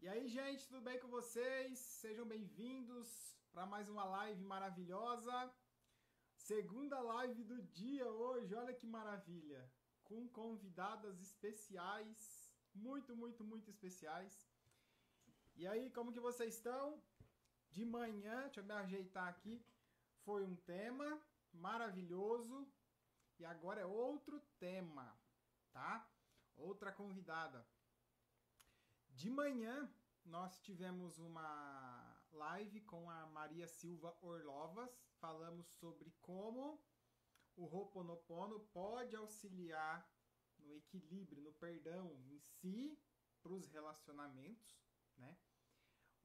E aí, gente, tudo bem com vocês? Sejam bem-vindos para mais uma live maravilhosa. Segunda live do dia hoje, olha que maravilha. Com convidadas especiais, muito especiais. E aí, como que vocês estão? De manhã, deixa eu me ajeitar aqui, foi um tema maravilhoso. E agora é outro tema, tá? Outra convidada. De manhã, nós tivemos uma live com a Maria Silva Orlovas. Falamos sobre como o Ho'oponopono pode auxiliar no equilíbrio, no perdão em si, para os relacionamentos, né?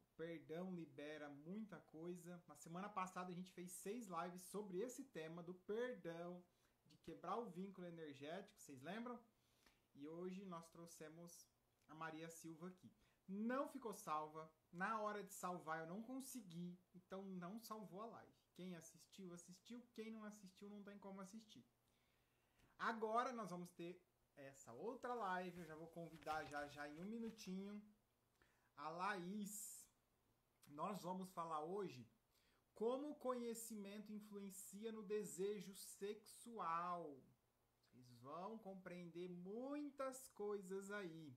O perdão libera muita coisa. Na semana passada, a gente fez 6 lives sobre esse tema do perdão, de quebrar o vínculo energético, vocês lembram? E hoje nós trouxemos a Maria Silva aqui. Não ficou salva. Na hora de salvar eu não consegui, então não salvou a live. Quem assistiu, assistiu. Quem não assistiu, não tem como assistir. Agora nós vamos ter essa outra live. Eu já vou convidar já em um minutinho a Laís. Nós vamos falar hoje como o conhecimento influencia no desejo sexual. Vocês vão compreender muitas coisas aí.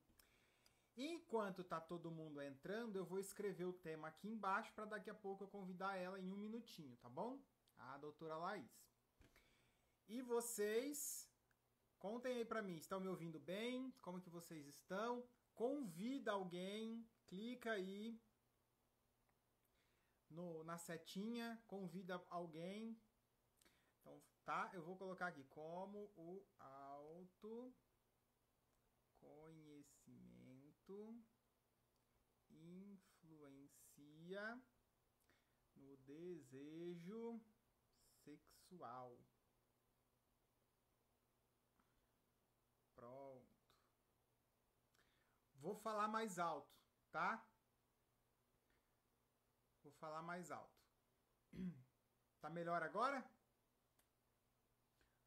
Enquanto tá todo mundo entrando, eu vou escrever o tema aqui embaixo para daqui a pouco eu convidar ela em um minutinho, tá bom? A doutora Laís. E vocês, contem aí para mim, estão me ouvindo bem? Como que vocês estão? Convida alguém, clica aí na setinha, convida alguém. Então, tá? Eu vou colocar aqui como o autoconhecimento influencia no desejo sexual. Pronto. Vou falar mais alto, tá? Vou falar mais alto. Tá melhor agora?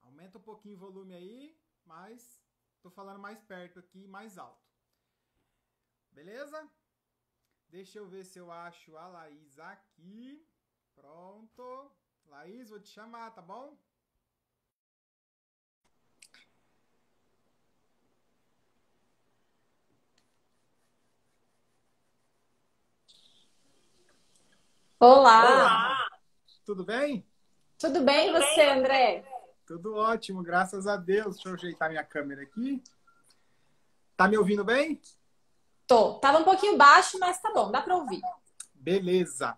Aumenta um pouquinho o volume aí, mas tô falando mais perto aqui, mais alto. Beleza? Deixa eu ver se eu acho a Laís aqui. Pronto. Laís, vou te chamar, tá bom? Olá! Tudo bem? Tudo bem e você, André? Tudo ótimo, graças a Deus. Deixa eu ajeitar minha câmera aqui. Tá me ouvindo bem? Tô. Tava um pouquinho baixo, mas tá bom, dá pra ouvir. Beleza.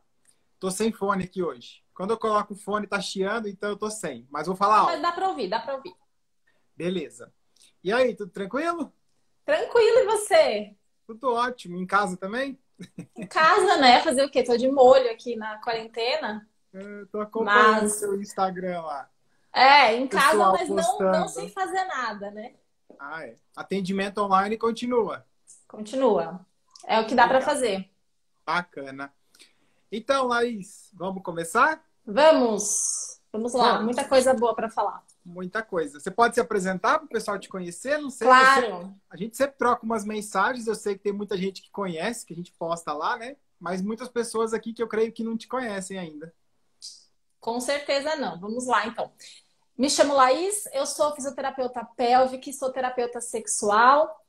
Tô sem fone aqui hoje. Quando eu coloco o fone, tá chiando, então eu tô sem. Mas vou falar alto. Mas dá pra ouvir, dá pra ouvir. Beleza. E aí, tudo tranquilo? Tranquilo, e você? Tudo ótimo. Em casa também? Em casa, né? Fazer o quê? Tô de molho aqui na quarentena. Tô acompanhando o Mas, seu Instagram lá. em casa, Pessoal mas não postando. sem fazer nada, né? Ah, é. Atendimento online continua. Continua. É o que dá pra Legal. fazer. Bacana. Então, Laís, vamos começar? Vamos lá. Vamos. Muita coisa boa pra falar. Muita coisa. Você pode se apresentar para o pessoal te conhecer? Não sei. Claro. A gente sempre troca umas mensagens. Eu sei que tem muita gente que conhece, que a gente posta lá, né? Mas muitas pessoas aqui que eu creio que não te conhecem ainda. Com certeza não. Vamos lá, então. Me chamo Laís, eu sou fisioterapeuta pélvica e sou terapeuta sexual.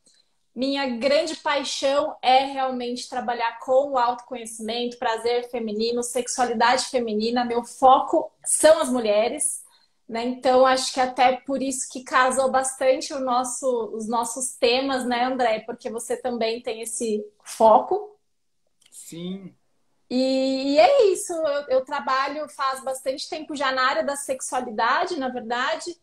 Minha grande paixão é realmente trabalhar com o autoconhecimento, prazer feminino, sexualidade feminina. Meu foco são as mulheres, né? Então, acho que até por isso que casou bastante os nossos temas, né, André? Porque você também tem esse foco. Sim. E é isso, eu trabalho faz bastante tempo já na área da sexualidade, na verdade.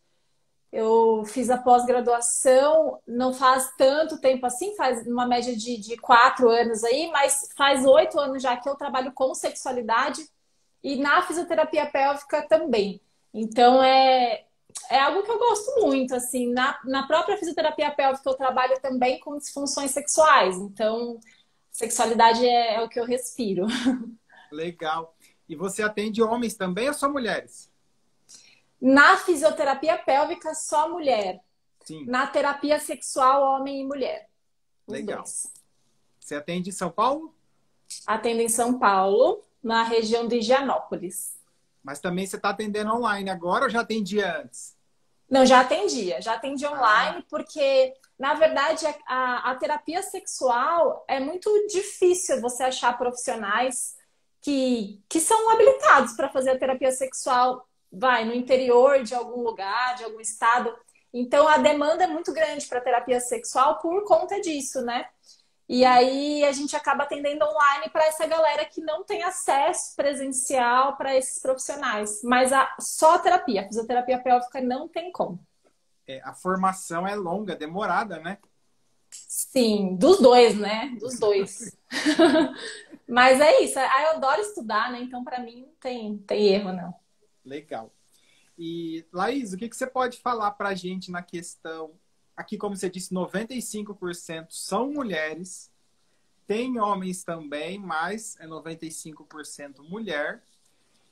Eu fiz a pós-graduação, não faz tanto tempo assim, faz uma média de 4 anos aí, mas faz 8 anos já que eu trabalho com sexualidade e na fisioterapia pélvica também. Então é algo que eu gosto muito, assim. Na própria fisioterapia pélvica eu trabalho também com disfunções sexuais, então sexualidade é o que eu respiro. Legal. E você atende homens também ou só mulheres? Na fisioterapia pélvica, só mulher. Sim. Na terapia sexual, homem e mulher. Os Legal. dois. Você atende em São Paulo? Atendo em São Paulo, na região de Higienópolis. Mas também você está atendendo online agora ou já atendia antes? Não, já atendi Ah, online, porque, na verdade, a terapia sexual é muito difícil você achar profissionais que são habilitados para fazer a terapia sexual, vai, no interior de algum lugar, de algum estado. Então, a demanda é muito grande para terapia sexual por conta disso, né? E sim. aí a gente acaba atendendo online para essa galera que não tem acesso presencial para esses profissionais. Mas só a terapia, a fisioterapia pélvica não tem como. É, a formação é longa, demorada, né? Sim, dos dois, né? Dos dois. Mas é isso. Eu adoro estudar, né? Então, para mim, não tem erro, não. Legal. E, Laís, o que você pode falar para a gente na questão? Aqui, como você disse, 95% são mulheres. Tem homens também, mas é 95% mulher.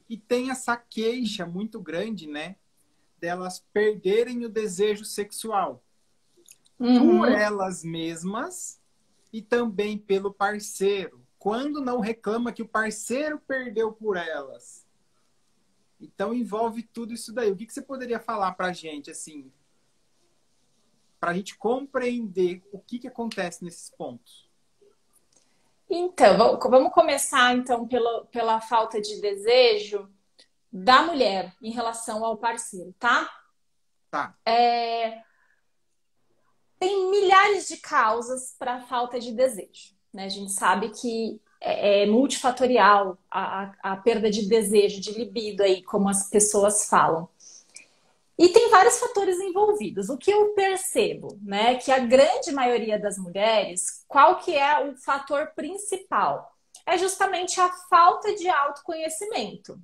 E tem essa queixa muito grande, né? Delas perderem o desejo sexual por Uhum. elas mesmas e também pelo parceiro. Quando não reclama que o parceiro perdeu por elas. Então envolve tudo isso daí. O que você poderia falar para a gente, assim, para a gente compreender o que acontece nesses pontos? Então, vamos começar então pela falta de desejo da mulher em relação ao parceiro, tá? Tá. Tem milhares de causas para a falta de desejo, né? A gente sabe que é multifatorial a perda de desejo, de libido aí, como as pessoas falam. E tem vários fatores envolvidos. O que eu percebo, né, que a grande maioria das mulheres, qual que é o fator principal? É justamente a falta de autoconhecimento.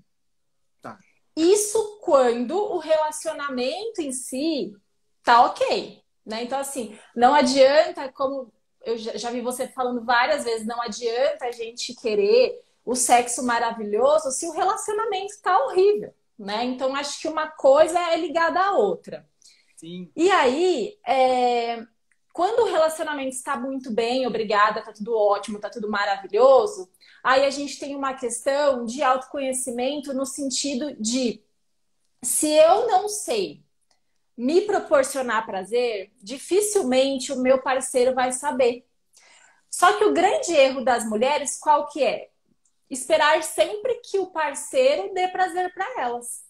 Tá. Isso quando o relacionamento em si tá ok, né? Então, assim, não adianta, como eu já vi você falando várias vezes, não adianta a gente querer o sexo maravilhoso se o relacionamento tá horrível, né? Então, acho que uma coisa é ligada à outra. Sim. E aí, quando o relacionamento está muito bem, obrigada, tá tudo ótimo, tá tudo maravilhoso, aí a gente tem uma questão de autoconhecimento no sentido de se eu não sei me proporcionar prazer, dificilmente o meu parceiro vai saber. Só que o grande erro das mulheres, qual que é? Esperar sempre que o parceiro dê prazer para elas,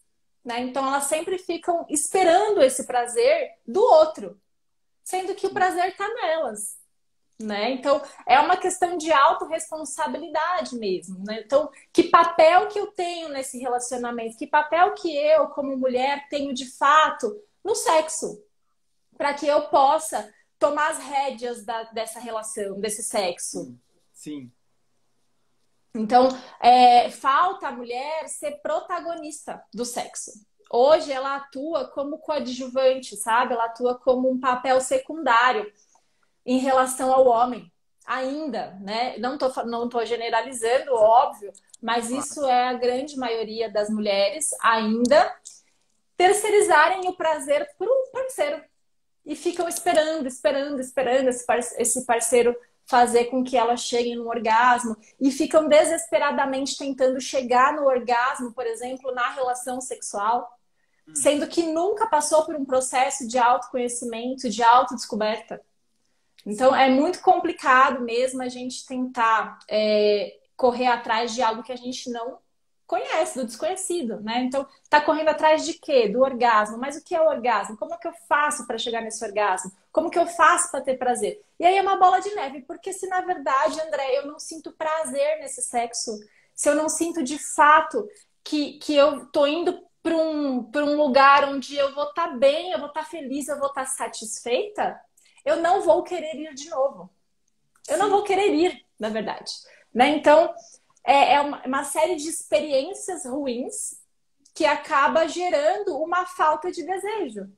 né? Então elas sempre ficam esperando esse prazer do outro, sendo que o Sim. prazer está nelas, né? Então é uma questão de autorresponsabilidade mesmo, né? Então, que papel que eu tenho nesse relacionamento? Que papel que eu, como mulher, tenho de fato no sexo? Para que eu possa tomar as rédeas dessa relação, desse sexo. Sim. Sim. Então, falta a mulher ser protagonista do sexo. Hoje ela atua como coadjuvante, sabe? Ela atua como um papel secundário em relação ao homem, ainda, né? Não tô generalizando, óbvio, mas Claro. isso é a grande maioria das mulheres ainda terceirizarem o prazer para o parceiro e ficam esperando esse parceiro fazer com que elas cheguem no orgasmo e ficam desesperadamente tentando chegar no orgasmo, por exemplo, na relação sexual, sendo que nunca passou por um processo de autoconhecimento, de autodescoberta. Então, Sim. é muito complicado mesmo a gente tentar correr atrás de algo que a gente não conhece, do desconhecido, né? Então, tá correndo atrás de quê? Do orgasmo. Mas o que é o orgasmo? Como é que eu faço para chegar nesse orgasmo? Como que eu faço para ter prazer? E aí é uma bola de neve, porque se na verdade, André, eu não sinto prazer nesse sexo, se eu não sinto de fato que eu tô indo para um lugar onde eu vou estar bem, eu vou estar feliz, eu vou estar satisfeita, eu não vou querer ir de novo. Eu não Sim. vou querer ir, na verdade. Né? Então, é uma série de experiências ruins que acaba gerando uma falta de desejo.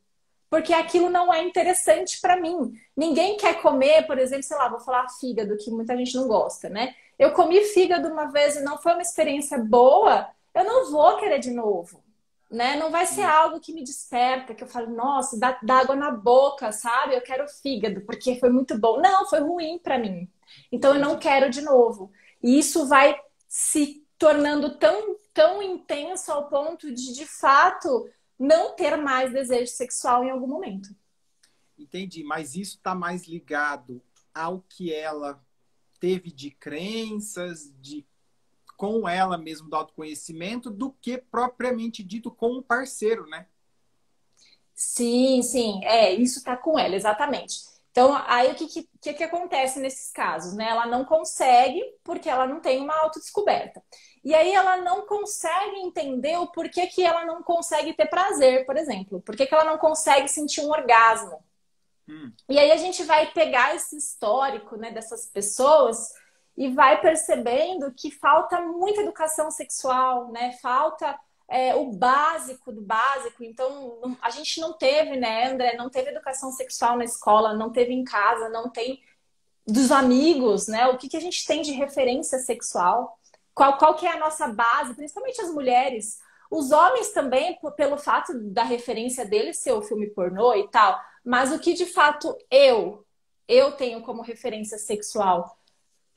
Porque aquilo não é interessante para mim. Ninguém quer comer, por exemplo, sei lá, vou falar fígado, que muita gente não gosta, né? Eu comi fígado uma vez e não foi uma experiência boa, eu não vou querer de novo. né? Não vai ser algo que me desperta, que eu falo, nossa, dá água na boca, sabe? Eu quero fígado, porque foi muito bom. Não, foi ruim para mim. Então eu não Entendi. quero de novo. E isso vai se tornando tão intenso ao ponto de fato, não ter mais desejo sexual em algum momento. Entendi, mas isso está mais ligado ao que ela teve de crenças, de com ela mesmo do autoconhecimento, do que propriamente dito com o parceiro, né? Sim, sim, isso tá com ela, exatamente. Então, aí o que acontece nesses casos, né? Ela não consegue porque ela não tem uma autodescoberta. E aí ela não consegue entender o porquê que ela não consegue ter prazer, por exemplo. Por que ela não consegue sentir um orgasmo? Hum, E aí a gente vai pegar esse histórico, né, dessas pessoas e vai percebendo que falta muita educação sexual, né? Falta o básico do básico. Então, a gente não teve, né, André? Não teve educação sexual na escola, não teve em casa, não tem dos amigos, né? O que a gente tem de referência sexual? Qual que é a nossa base, principalmente as mulheres. Os homens também, pelo fato da referência deles ser o filme pornô e tal, mas o que de fato eu tenho como referência sexual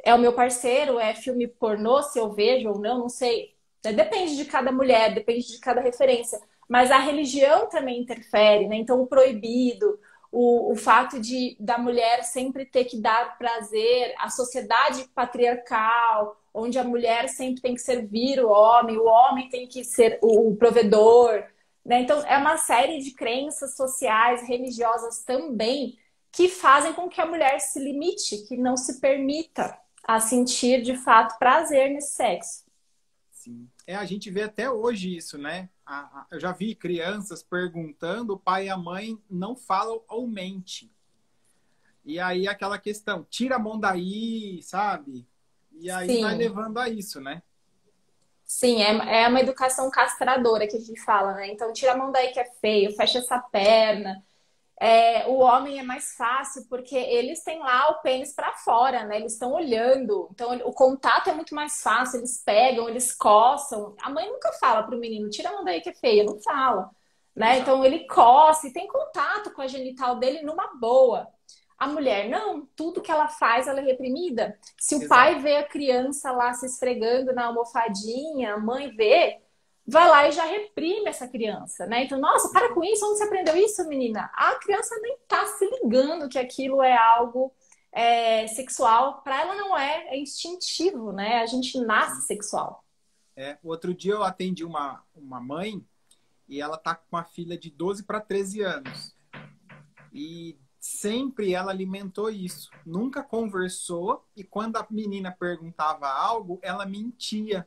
é o meu parceiro, é filme pornô, se eu vejo ou não, não sei. Depende de cada mulher, depende de cada referência. Mas a religião também interfere, né? Então, o proibido, o fato da mulher sempre ter que dar prazer, a sociedade patriarcal, onde a mulher sempre tem que servir o homem tem que ser o provedor, né? Então, é uma série de crenças sociais, religiosas também, que fazem com que a mulher se limite, que não se permita a sentir de fato prazer nesse sexo. sim. A gente vê até hoje isso, né? Eu já vi crianças perguntando, o pai e a mãe não falam ou mente. E aí aquela questão, tira a mão daí, sabe? E aí vai Sim, levando a isso, né? sim, é uma educação castradora que a gente fala, né? Então, tira a mão daí que é feio, fecha essa perna. O homem é mais fácil porque eles têm lá o pênis para fora, né? Eles estão olhando. Então, o contato é muito mais fácil. Eles pegam, eles coçam. A mãe nunca fala pro menino, tira a mão daí que é feia, não fala, né? Exato. Então, ele coça e tem contato com a genital dele numa boa. A mulher, não, tudo que ela faz, ela é reprimida. Se o Exato. pai vê a criança lá se esfregando na almofadinha, a mãe vê, vai lá e já reprime essa criança, né? Então, nossa, para com isso, onde você aprendeu isso, menina? A criança nem tá se ligando que aquilo é algo sexual. Para ela não é instintivo, né? A gente nasce sexual. O outro dia eu atendi uma mãe e ela tá com uma filha de 12 para 13 anos. E sempre ela alimentou isso. Nunca conversou e quando a menina perguntava algo, ela mentia.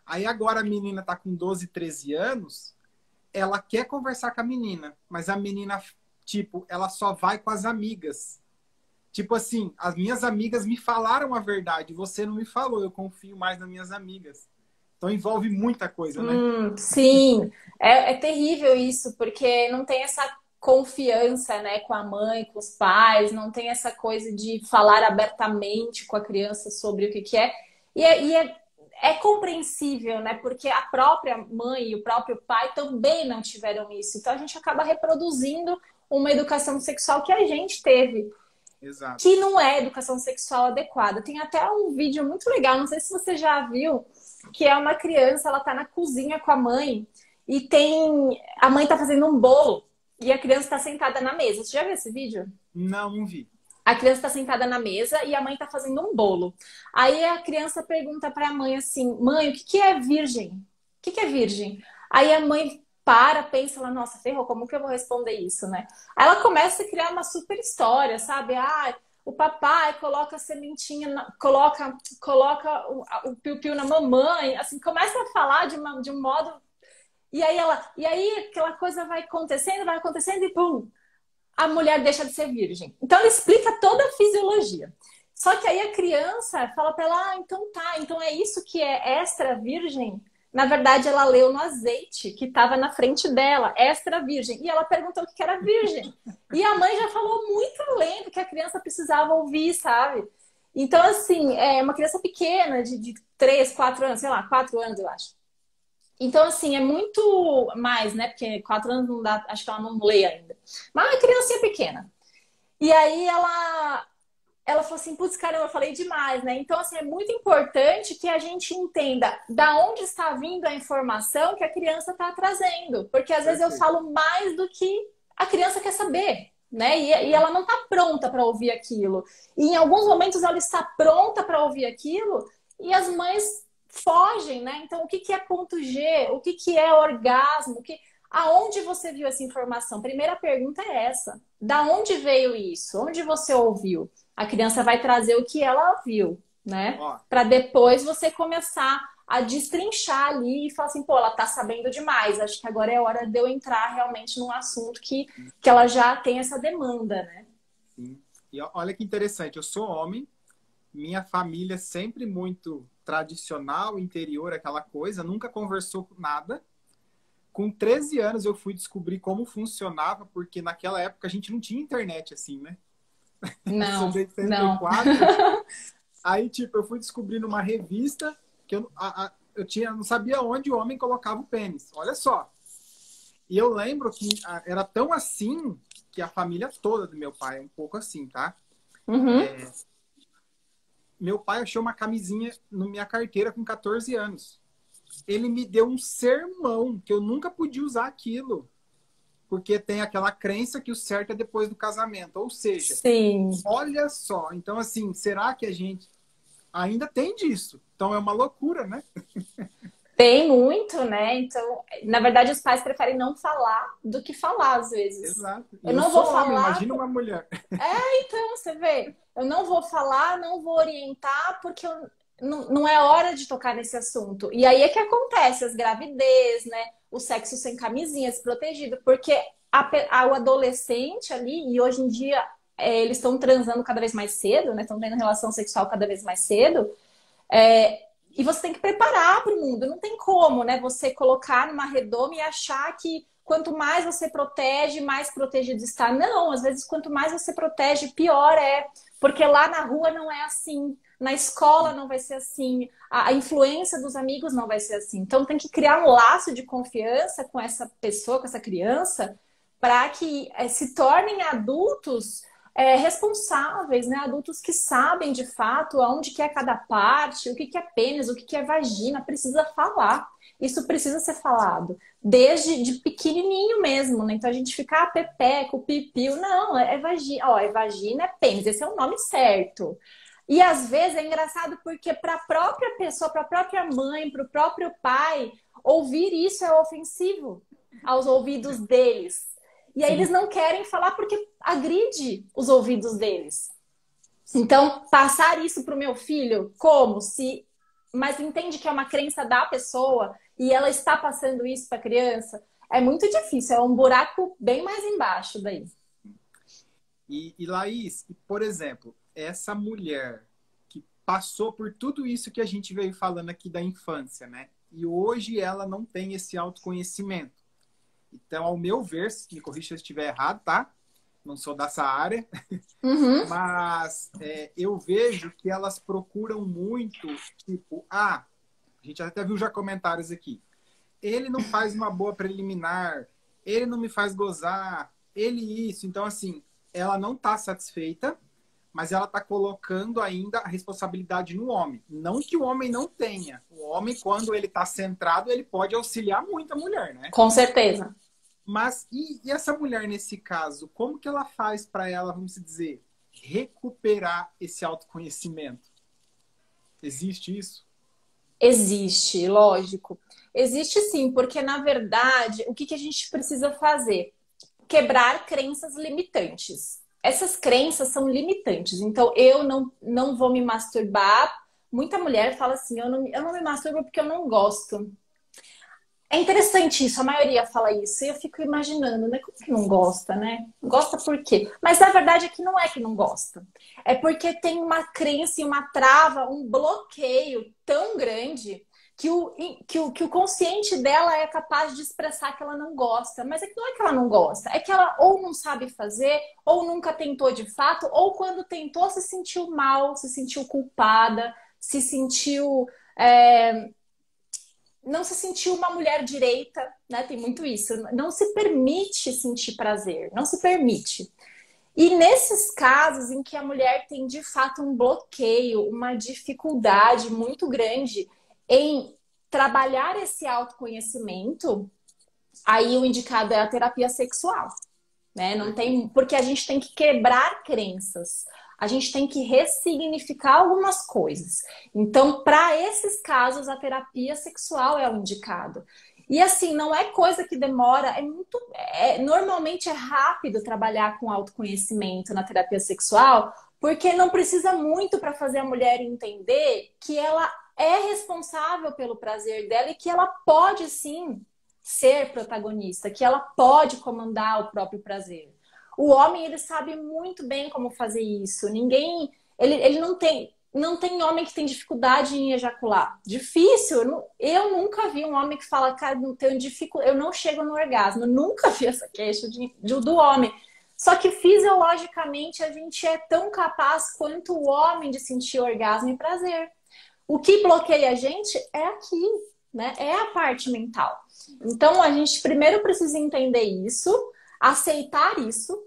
Aí agora a menina tá com 12, 13 anos, ela quer conversar com a menina, mas a menina, tipo, ela só vai com as amigas. Tipo assim, as minhas amigas me falaram a verdade, você não me falou, eu confio mais nas minhas amigas. Então envolve muita coisa, né? Sim, é terrível isso, porque não tem essa confiança, né, com a mãe, com os pais, não tem essa coisa de falar abertamente com a criança sobre o que é. E é compreensível, né, porque a própria mãe e o próprio pai também não tiveram isso. Então a gente acaba reproduzindo uma educação sexual que a gente teve, Exato. que não é educação sexual adequada. Tem até um vídeo muito legal, não sei se você já viu, que é uma criança, ela tá na cozinha com a mãe e a mãe tá fazendo um bolo e a criança tá sentada na mesa. Você já viu esse vídeo? Não, não vi. A criança tá sentada na mesa e a mãe tá fazendo um bolo. Aí a criança pergunta para a mãe assim: "Mãe, o que que é virgem? O que que é virgem?" Aí a mãe pensa lá, nossa, ferrou, como que eu vou responder isso, né? Aí ela começa a criar uma super história, sabe? O papai coloca a sementinha, coloca o piu-piu na mamãe, assim, começa a falar de um modo. E aí aquela coisa vai acontecendo e pum, a mulher deixa de ser virgem. Então ela explica toda a fisiologia. Só que aí a criança fala para ela, então tá, então é isso que é extra virgem? Na verdade, ela leu no azeite que estava na frente dela, extra virgem. E ela perguntou o que era virgem. E a mãe já falou muito além do que a criança precisava ouvir, sabe? Então, assim, é uma criança pequena, de 3, 4 anos, sei lá, 4 anos, eu acho. Então, assim, é muito mais, né? Porque 4 anos não dá, acho que ela não lê ainda. Mas é uma criancinha pequena. E aí ela falou assim, putz, caramba, eu falei demais, né? Então, assim, é muito importante que a gente entenda da onde está vindo a informação que a criança está trazendo. Porque às vezes eu Perfeito. falo mais do que a criança quer saber, né? E ela não está pronta para ouvir aquilo. E em alguns momentos ela está pronta para ouvir aquilo e as mães fogem, né? Então, o que que é ponto G? O que que é orgasmo? Aonde você viu essa informação? Primeira pergunta é essa. Da onde veio isso? Onde você ouviu? A criança vai trazer o que ela viu, né? Ó, Para depois você começar a destrinchar ali e falar assim, pô, ela tá sabendo demais. Acho que agora é hora de eu entrar realmente num assunto que ela já tem essa demanda, né? sim. E olha que interessante, eu sou homem, minha família sempre muito tradicional, interior, aquela coisa, nunca conversou com nada. Com 13 anos eu fui descobrir como funcionava, porque naquela época a gente não tinha internet assim, né? Eu sou de Não, não. 84. Aí, tipo, eu fui descobrir numa revista que eu tinha, não sabia onde o homem colocava o pênis. Olha só. E eu lembro que era tão assim que a família toda do meu pai é um pouco assim, tá? Uhum. Meu pai achou uma camisinha na minha carteira com 14 anos. Ele me deu um sermão que eu nunca podia usar aquilo, porque tem aquela crença que o certo é depois do casamento. Ou seja, Sim. olha só. Então, assim, será que a gente ainda tem disso? Então é uma loucura, né? Tem muito, né? Então, na verdade, os pais preferem não falar do que falar às vezes. Exato. E Eu eu não vou sou homem, falar. imagina uma mulher. Então, você vê, eu não vou falar, não vou orientar, porque não é hora de tocar nesse assunto. E aí é que acontece as gravidez, né? O sexo sem camisinha, desprotegido, porque o adolescente ali, e hoje em dia eles estão transando cada vez mais cedo, né? Estão tendo relação sexual cada vez mais cedo. E você tem que preparar para o mundo. Não tem como, né? Você colocar numa redoma e achar que quanto mais você protege, mais protegido está. Não, às vezes quanto mais você protege, pior é. Porque lá na rua não é assim. Na escola não vai ser assim. A influência dos amigos não vai ser assim. Então tem que criar um laço de confiança com essa pessoa, com essa criança, para que se tornem adultos responsáveis, né? Adultos que sabem de fato aonde que é cada parte, o que que é pênis, o que que é vagina, precisa falar. Isso precisa ser falado desde de pequenininho mesmo, né? Então a gente fica pepeco, pipiu, não, é vagina, ó, é vagina, é pênis, esse é o nome certo. E às vezes é engraçado porque para a própria pessoa, para a própria mãe, para o próprio pai, ouvir isso é ofensivo aos ouvidos deles. E aí eles Sim, não querem falar porque agride os ouvidos deles. sim. Então, passar isso para o meu filho, como? Se, mas entende que é uma crença da pessoa e ela está passando isso para a criança, é muito difícil, é um buraco bem mais embaixo daí. E Laís, por exemplo, essa mulher que passou por tudo isso que a gente veio falando aqui da infância, né? E hoje ela não tem esse autoconhecimento. Então, ao meu ver, me corrija se eu estiver errado, tá? Não sou dessa área, Uhum. mas eu vejo que elas procuram muito, tipo, a gente até viu já comentários aqui. Ele não faz uma boa preliminar, ele não me faz gozar, ele isso. Então, assim, ela não está satisfeita, mas ela está colocando ainda a responsabilidade no homem. Não que o homem não tenha. O homem, quando ele está centrado, ele pode auxiliar muito a mulher, né? Com certeza. Mas e essa mulher, nesse caso, como que ela faz para ela, vamos dizer, recuperar esse autoconhecimento? Existe isso? Existe, lógico. Existe sim, porque na verdade, o que que a gente precisa fazer? Quebrar crenças limitantes. Essas crenças são limitantes. Então, eu não vou me masturbar. Muita mulher fala assim: eu não me masturbo porque eu não gosto. É interessante isso, a maioria fala isso. E eu fico imaginando, né? Como que não gosta, né? Gosta por quê? Mas a verdade é que não é que não gosta. É porque tem uma crença e uma trava, um bloqueio tão grande que o consciente dela é capaz de expressar que ela não gosta. Mas é que não é que ela não gosta, é que ela ou não sabe fazer, ou nunca tentou de fato, ou quando tentou se sentiu mal, se sentiu culpada, se sentiu. é, não se sentir uma mulher direita, né? Tem muito isso. Não se permite sentir prazer, não se permite. E nesses casos em que a mulher tem de fato um bloqueio, uma dificuldade muito grande em trabalhar esse autoconhecimento, aí o indicado é a terapia sexual, né? Não tem, porque a gente tem que quebrar crenças, a gente tem que ressignificar algumas coisas. Então, para esses casos, a terapia sexual é o indicado. E assim, não é coisa que demora, normalmente é rápido trabalhar com autoconhecimento na terapia sexual, porque não precisa muito para fazer a mulher entender que ela é responsável pelo prazer dela e que ela pode sim ser protagonista, que ela pode comandar o próprio prazer. O homem, ele sabe muito bem como fazer isso. Ele não tem homem que tem dificuldade em ejacular. Difícil. Eu nunca vi um homem que fala, cara, não tenho dificuldade, eu não chego no orgasmo. Eu nunca vi essa queixa do homem. Só que fisiologicamente a gente é tão capaz quanto o homem de sentir orgasmo e prazer. O que bloqueia a gente é aqui, né? É a parte mental. Então a gente primeiro precisa entender isso, aceitar isso,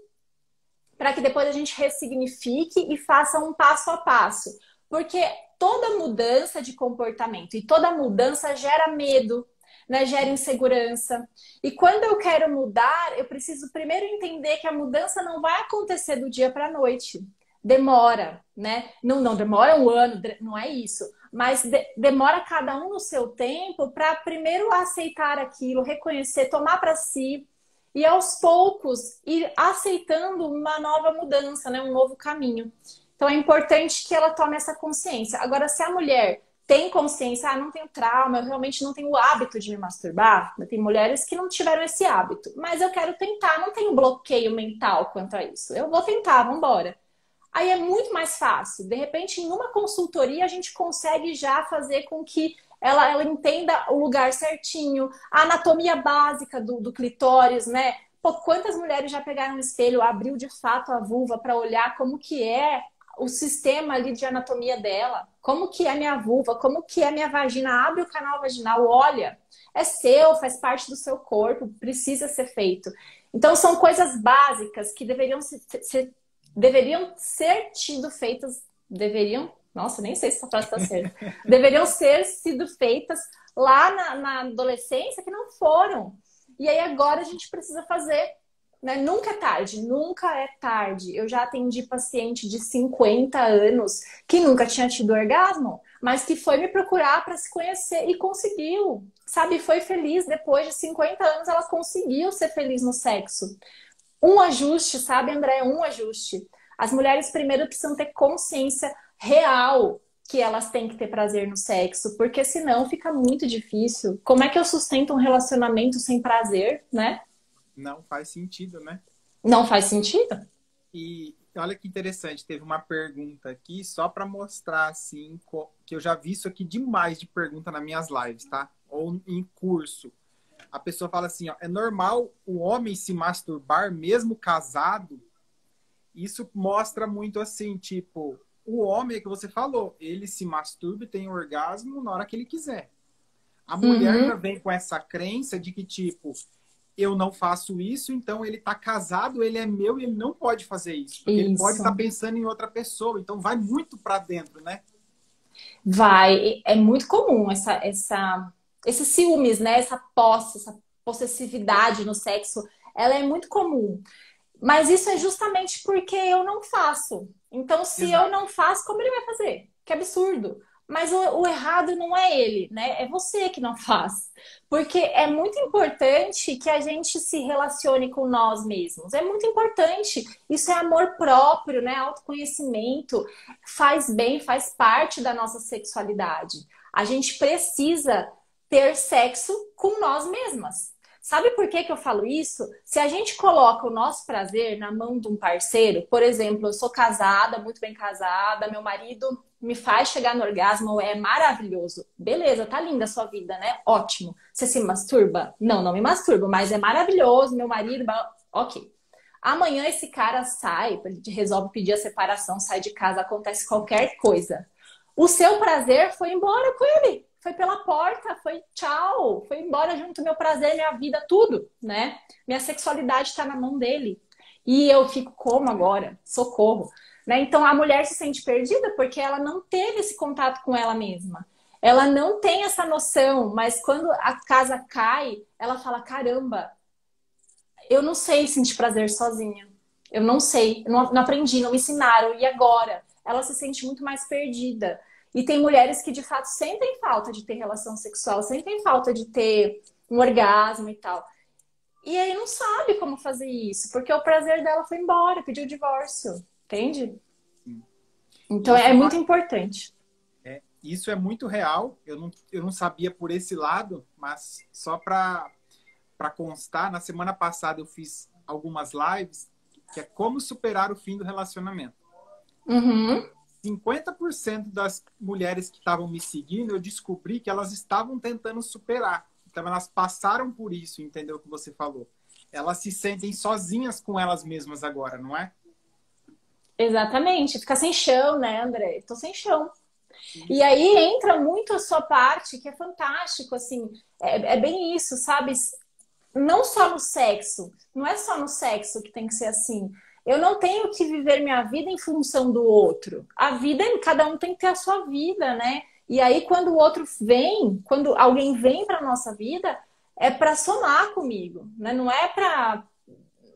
para que depois a gente ressignifique e faça um passo a passo. Porque toda mudança de comportamento e toda mudança gera medo, né? Gera insegurança. E quando eu quero mudar, eu preciso primeiro entender que a mudança não vai acontecer do dia para a noite. Demora, né? Não demora um ano, não é isso. Mas demora cada um no seu tempo para primeiro aceitar aquilo, reconhecer, tomar para si e aos poucos ir aceitando uma nova mudança, né? Um novo caminho. Então é importante que ela tome essa consciência. Agora, se a mulher tem consciência, não tenho trauma, eu realmente não tenho o hábito de me masturbar, tem mulheres que não tiveram esse hábito, mas eu quero tentar, não tenho bloqueio mental quanto a isso. Eu vou tentar, vamos embora. Aí é muito mais fácil. De repente, em uma consultoria, a gente consegue já fazer com que ela entenda o lugar certinho, a anatomia básica do clitóris, né? Pô, quantas mulheres já pegaram um espelho, abriu de fato a vulva para olhar como que é o sistema ali de anatomia dela, como que é a minha vulva, como que é a minha vagina, abre o canal vaginal, olha, é seu, faz parte do seu corpo, precisa ser feito. Então são coisas básicas que deveriam ser tido feitas, nossa, nem sei se essa frase está certa, deveriam ser sido feitas lá na adolescência que não foram. E aí agora a gente precisa fazer, né? Nunca é tarde, nunca é tarde. Eu já atendi paciente de 50 anos que nunca tinha tido orgasmo, mas que foi me procurar para se conhecer e conseguiu, sabe? Foi feliz. Depois de 50 anos ela conseguiu ser feliz no sexo. Um ajuste, sabe, André? Um ajuste. As mulheres primeiro precisam ter consciência real que elas têm que ter prazer no sexo, porque senão fica muito difícil. Como é que eu sustento um relacionamento sem prazer, né? Não faz sentido, né? Não faz sentido. E olha que interessante, teve uma pergunta aqui só para mostrar assim que eu já vi isso aqui demais de pergunta nas minhas lives, tá? Ou em curso. A pessoa fala assim, ó, é normal o homem se masturbar mesmo casado? Isso mostra muito assim, tipo, o homem é que você falou, ele se masturba e tem orgasmo na hora que ele quiser. A mulher já vem com essa crença de que, tipo, eu não faço isso, então ele tá casado, ele é meu e ele não pode fazer isso. Porque ele pode estar pensando em outra pessoa. Então vai muito pra dentro, né? Vai. É muito comum esses ciúmes, né? Essa posse, essa possessividade no sexo. Ela é muito comum. Mas isso é justamente porque eu não faço. Então, se eu não faço, como ele vai fazer? Que absurdo. Mas o errado não é ele, né? É você que não faz. Porque é muito importante que a gente se relacione com nós mesmos. É muito importante. Isso é amor próprio, né? Autoconhecimento. Faz bem, faz parte da nossa sexualidade. A gente precisa ter sexo com nós mesmas. Sabe por que eu falo isso? Se a gente coloca o nosso prazer na mão de um parceiro, por exemplo, eu sou casada, muito bem casada, meu marido me faz chegar no orgasmo, é maravilhoso. Beleza, tá linda a sua vida, né? Ótimo. Você se masturba? Não me masturbo, mas é maravilhoso, meu marido... Ok. Amanhã esse cara sai, ele resolve pedir a separação, sai de casa, acontece qualquer coisa. O seu prazer foi embora com ele. foi pela porta, foi tchau, foi embora junto meu prazer, minha vida, tudo, né? Minha sexualidade está na mão dele. E eu fico como agora? Socorro. Né? Então a mulher se sente perdida porque ela não teve esse contato com ela mesma. Ela não tem essa noção, mas quando a casa cai, ela fala: caramba, eu não sei sentir prazer sozinha. Eu não sei, não aprendi, não me ensinaram. E agora? Ela se sente muito mais perdida. E tem mulheres que de fato sentem falta de ter relação sexual, sentem falta de ter um orgasmo e tal. E aí não sabe como fazer isso, porque o prazer dela foi embora, pediu o divórcio, entende? Sim. Então Isso é muito importante. isso é muito real. Eu não sabia por esse lado, mas só para constar, na semana passada eu fiz algumas lives que é como superar o fim do relacionamento. Uhum. 50% das mulheres que estavam me seguindo, eu descobri que elas estavam tentando superar. Então, elas passaram por isso, entendeu o que você falou? Elas se sentem sozinhas com elas mesmas agora, não é? Exatamente, fica sem chão, né, André? Tô sem chão. E Isso. aí entra muito a sua parte, que é fantástico, assim, é bem isso, sabe? Não só no sexo, não é só no sexo que tem que ser assim. Eu não tenho que viver minha vida em função do outro. A vida, cada um tem que ter a sua vida, né? E aí, quando o outro vem, quando alguém vem para nossa vida, é para somar comigo, né? Não é para.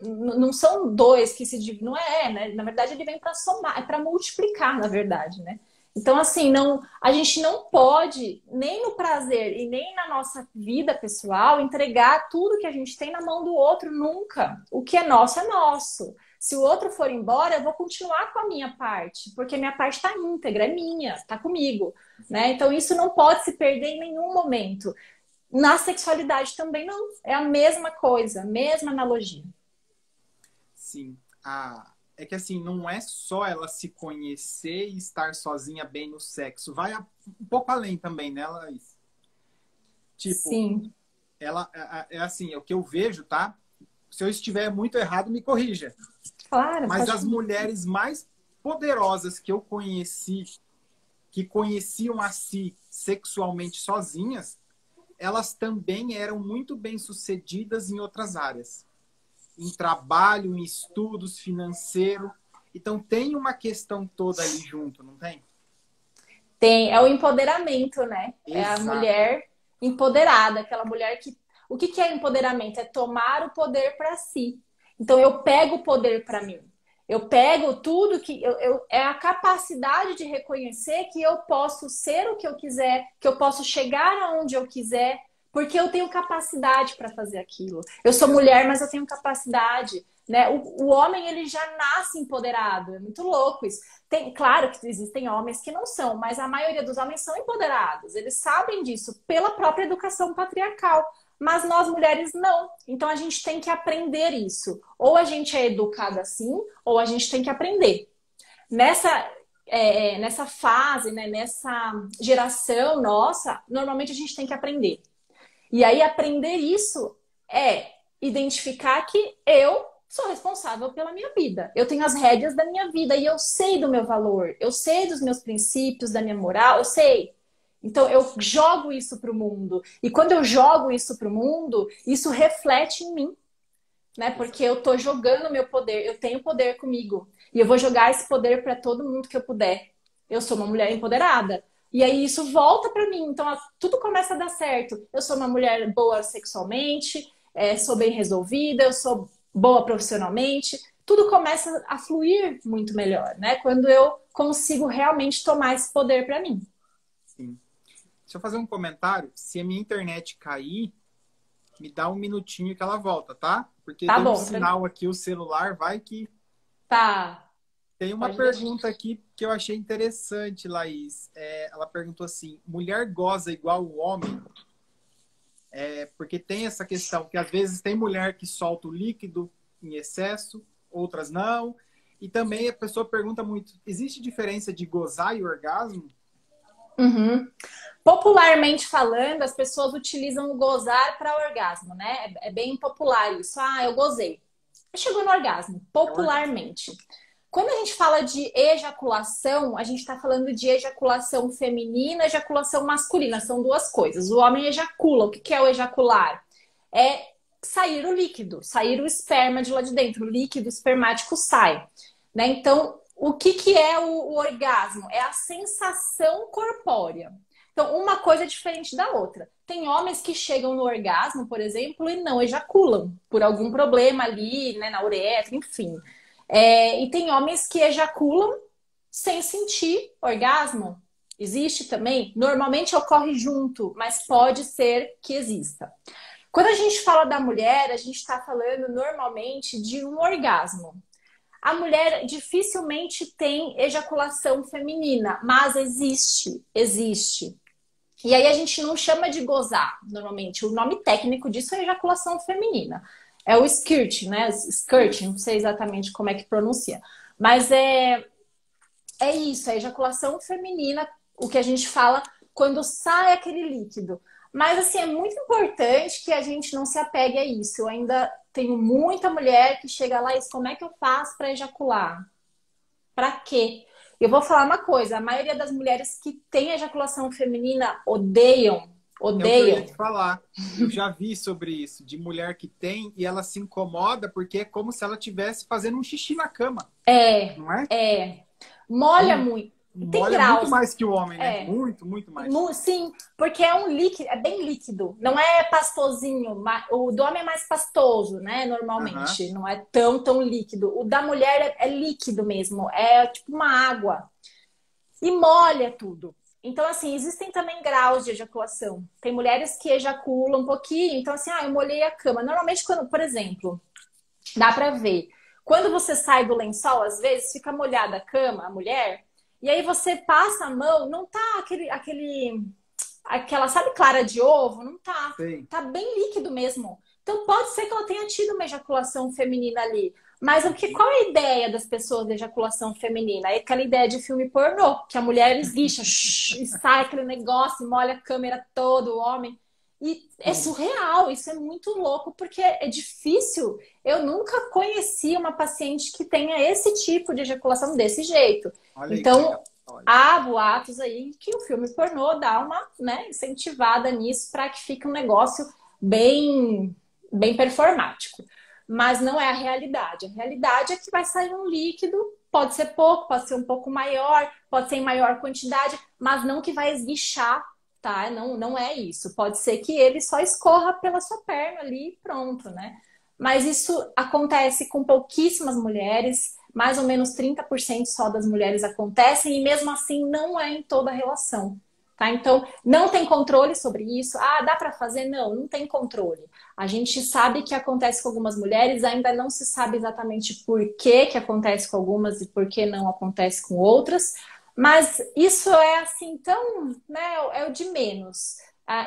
Não são dois que se dividem, não é, né? Na verdade, ele vem para somar, é para multiplicar, na verdade, né? Então, assim, não, a gente não pode, nem no prazer e nem na nossa vida pessoal, entregar tudo que a gente tem na mão do outro nunca. O que é nosso é nosso. Se o outro for embora, eu vou continuar com a minha parte, porque minha parte está íntegra, é minha, está comigo, né? Então, isso não pode se perder em nenhum momento. Na sexualidade também não. É a mesma coisa, a mesma analogia. Sim. É que assim, não é só ela se conhecer e estar sozinha bem no sexo. Vai um pouco além também, né, Laís? Tipo, Sim, ela é assim, é o que eu vejo, tá? Se eu estiver muito errado, me corrija. claro, Mas pode as falar. mulheres mais poderosas que eu conheci, que conheciam a si sexualmente sozinhas, elas também eram muito bem-sucedidas em outras áreas. Em trabalho, em estudos, financeiro. Então tem uma questão toda ali junto, não tem? Tem, é o empoderamento, né? É a Exato. mulher empoderada, aquela mulher que. O que é empoderamento? É tomar o poder para si. Então eu pego o poder para mim. Eu pego tudo que é a capacidade de reconhecer que eu posso ser o que eu quiser, que eu posso chegar aonde eu quiser, porque eu tenho capacidade para fazer aquilo. Eu sou mulher, mas eu tenho capacidade, né? O homem ele já nasce empoderado. É muito louco isso. Tem, claro que existem homens que não são, mas a maioria dos homens são empoderados. Eles sabem disso pela própria educação patriarcal. Mas nós mulheres não. Então a gente tem que aprender isso. Ou a gente é educada assim, ou a gente tem que aprender. Nessa, nessa fase, né, nessa geração nossa, normalmente a gente tem que aprender. E aí aprender isso é identificar que eu sou responsável pela minha vida. Eu tenho as rédeas da minha vida e eu sei do meu valor, eu sei dos meus princípios, da minha moral, eu sei. Então eu jogo isso para o mundo. E quando eu jogo isso para o mundo, isso reflete em mim, né? Porque eu tô jogando meu poder, eu tenho poder comigo. E eu vou jogar esse poder para todo mundo que eu puder. Eu sou uma mulher empoderada. E aí isso volta para mim. Então tudo começa a dar certo. Eu sou uma mulher boa sexualmente, sou bem resolvida, eu sou boa profissionalmente. Tudo começa a fluir muito melhor, né? Quando eu consigo realmente tomar esse poder para mim. Sim. Deixa eu fazer um comentário. Se a minha internet cair, me dá um minutinho que ela volta, tá? Porque Tá deu um bom, sinal aqui, o celular vai que. tá. Tem uma Pode deixar. pergunta aqui que eu achei interessante, Laís. Ela perguntou assim: mulher goza igual o homem? Porque tem essa questão que às vezes tem mulher que solta o líquido em excesso, outras não. E também a pessoa pergunta muito: existe diferença de gozar e orgasmo? Uhum. Popularmente falando, as pessoas utilizam o gozar para orgasmo, né? É bem popular isso. Ah, eu gozei. Chegou no orgasmo, É orgasmo. popularmente. Quando a gente fala de ejaculação, a gente está falando de ejaculação feminina, ejaculação masculina. São duas coisas. O homem ejacula. O que é o ejacular? É sair o líquido, sair o esperma de lá de dentro. O líquido espermático sai, né? Então, o que é o orgasmo? É a sensação corpórea. Então, uma coisa é diferente da outra. Tem homens que chegam no orgasmo, por exemplo, e não ejaculam, por algum problema ali, né, na uretra, enfim. E tem homens que ejaculam sem sentir orgasmo. Existe também. Normalmente ocorre junto, mas pode ser que exista. Quando a gente fala da mulher, a gente está falando normalmente de um orgasmo. A mulher dificilmente tem ejaculação feminina, mas existe. E aí a gente não chama de gozar, normalmente. O nome técnico disso é ejaculação feminina. É o squirt, né? Skirt, não sei exatamente como é que pronuncia. Mas é isso, é ejaculação feminina, o que a gente fala quando sai aquele líquido. Mas, assim, é muito importante que a gente não se apegue a isso. Eu ainda tenho muita mulher que chega lá e diz, como é que eu faço para ejacular? Para quê? Eu vou falar uma coisa, a maioria das mulheres que têm ejaculação feminina odeiam. Eu queria te falar. Eu já vi sobre isso, de mulher que tem e ela se incomoda porque é como se ela estivesse fazendo um xixi na cama. Não é? Molha muito. Tem Molha graus. muito mais que o homem, né? Muito, muito mais. Sim, porque é um líquido, é bem líquido. Não é pastosinho. O do homem é mais pastoso, né? Normalmente. Não é tão líquido. O da mulher é líquido mesmo. É tipo uma água. E molha tudo. Então, assim, existem também graus de ejaculação. Tem mulheres que ejaculam um pouquinho. Então, assim, eu molhei a cama. Normalmente, quando, por exemplo, dá pra ver. Quando você sai do lençol, às vezes, fica molhada a cama, a mulher... E aí você passa a mão, não tá aquela, sabe, clara de ovo? Não tá. Sim. Tá bem líquido mesmo. Então pode ser que ela tenha tido uma ejaculação feminina ali. Mas qual é a ideia das pessoas de ejaculação feminina? É aquela ideia de filme pornô, que a mulher esguicha e sai aquele negócio, molha a câmera toda, o homem. E é surreal, isso é muito louco, porque é difícil. Eu nunca conheci uma paciente que tenha esse tipo de ejaculação desse jeito. Olha então, aí, há boatos aí que o filme pornô dá uma, né, incentivada nisso para que fique um negócio bem performático. Mas não é a realidade. A realidade é que vai sair um líquido, pode ser pouco, pode ser um pouco maior, pode ser em maior quantidade, mas não que vai esguichar. Tá? Não é isso. Pode ser que ele só escorra pela sua perna ali e pronto, né? Mas isso acontece com pouquíssimas mulheres, mais ou menos 30% só das mulheres acontecem, e mesmo assim não é em toda a relação, tá? Então, não tem controle sobre isso. Dá pra fazer? Não tem controle. A gente sabe que acontece com algumas mulheres, ainda não se sabe exatamente por que acontece com algumas e por que não acontece com outras. Mas isso é assim, tão, né, é o de menos.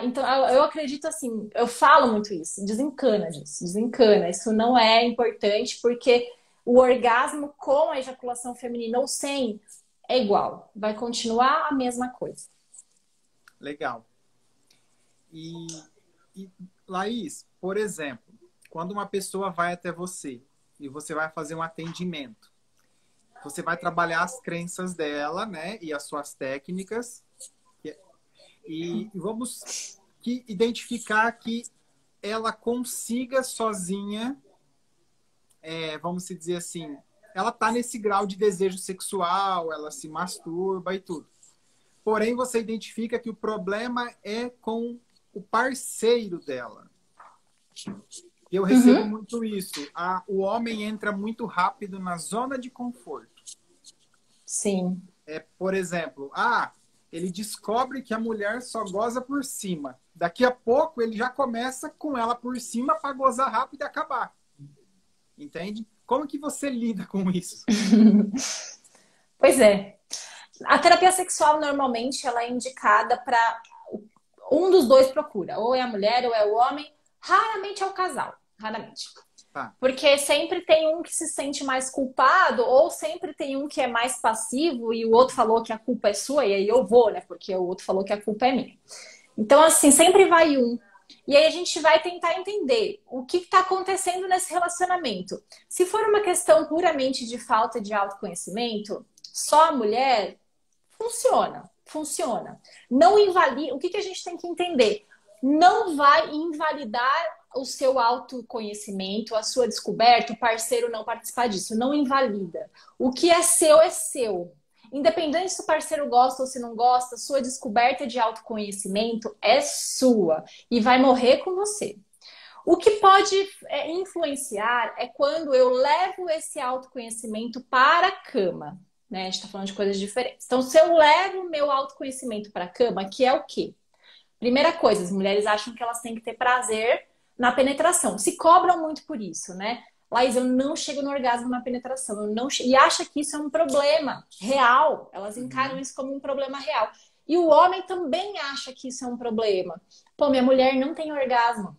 Então, eu acredito assim, eu falo muito isso, desencana disso, desencana. Isso não é importante porque o orgasmo com a ejaculação feminina ou sem é igual. Vai continuar a mesma coisa. Legal. E Laís, por exemplo, quando uma pessoa vai até você e você vai fazer um atendimento, você vai trabalhar as crenças dela, né? E as suas técnicas. E vamos identificar que ela consiga sozinha, vamos dizer assim, ela tá nesse grau de desejo sexual, ela se masturba e tudo. Porém, você identifica que o problema é com o parceiro dela. Eu recebo muito isso. O homem entra muito rápido na zona de conforto. Sim. Por exemplo, ele descobre que a mulher só goza por cima. Daqui a pouco ele já começa com ela por cima para gozar rápido e acabar. Entende? Como que você lida com isso? Pois é. A terapia sexual normalmente ela é indicada para um dos dois procura. Ou é a mulher ou é o homem. Raramente é o casal. Raramente. Tá. Porque sempre tem um que se sente mais culpado, ou sempre tem um que é mais passivo e o outro falou que a culpa é sua, e aí eu vou, né? Porque o outro falou que a culpa é minha. Então, assim, sempre vai um. E aí a gente vai tentar entender o que está acontecendo nesse relacionamento. Se for uma questão puramente de falta de autoconhecimento, só a mulher, funciona, funciona. Não invalida. O que a gente tem que entender? Não vai invalidar o seu autoconhecimento, a sua descoberta, o parceiro não participar disso. Não invalida. O que é seu é seu. Independente se o parceiro gosta ou se não gosta, sua descoberta de autoconhecimento é sua e vai morrer com você. O que pode influenciar é quando eu levo esse autoconhecimento para a cama. Né? A gente está falando de coisas diferentes. Então, se eu levo o meu autoconhecimento para a cama, que é o quê? Primeira coisa, as mulheres acham que elas têm que ter prazer na penetração. Se cobram muito por isso, né? Laís, eu não chego no orgasmo na penetração. Eu não E acha que isso é um problema real. Elas encaram isso como um problema real. E o homem também acha que isso é um problema. Pô, minha mulher não tem orgasmo.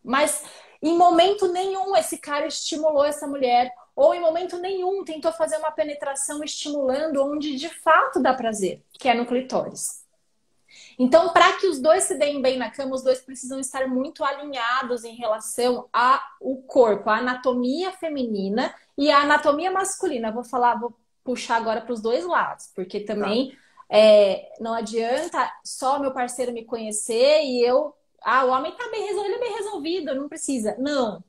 Mas em momento nenhum esse cara estimulou essa mulher. Ou em momento nenhum tentou fazer uma penetração estimulando onde de fato dá prazer, que é no clitóris. Então, para que os dois se deem bem na cama, os dois precisam estar muito alinhados em relação ao corpo, a anatomia feminina e a anatomia masculina. Vou puxar agora para os dois lados, porque também não adianta só meu parceiro me conhecer e eu... o homem tá bem resolvido, ele é bem resolvido, não precisa. Não.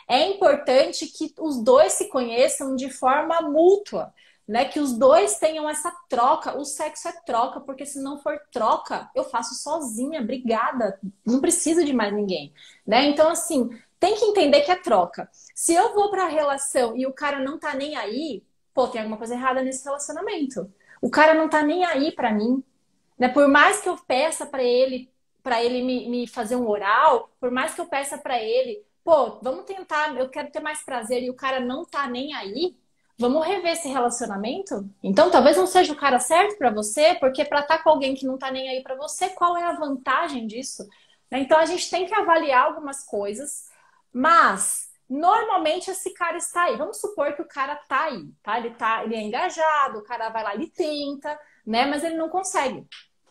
É importante que os dois se conheçam de forma mútua. Né, que os dois tenham essa troca. O sexo é troca, porque se não for troca, eu faço sozinha, brigada, não preciso de mais ninguém, né? Então, assim, tem que entender que é troca. Se eu vou pra relação e o cara não tá nem aí, pô, tem alguma coisa errada nesse relacionamento. O cara não tá nem aí pra mim, né? Por mais que eu peça pra ele me fazer um oral, por mais que eu peça pra ele, pô, vamos tentar, eu quero ter mais prazer e o cara não tá nem aí, vamos rever esse relacionamento? Então, talvez não seja o cara certo pra você, porque pra estar com alguém que não tá nem aí pra você, qual é a vantagem disso? Então, a gente tem que avaliar algumas coisas, mas normalmente esse cara está aí. Vamos supor que o cara tá aí, tá? Ele é engajado, o cara vai lá, ele tenta, né? Mas ele não consegue.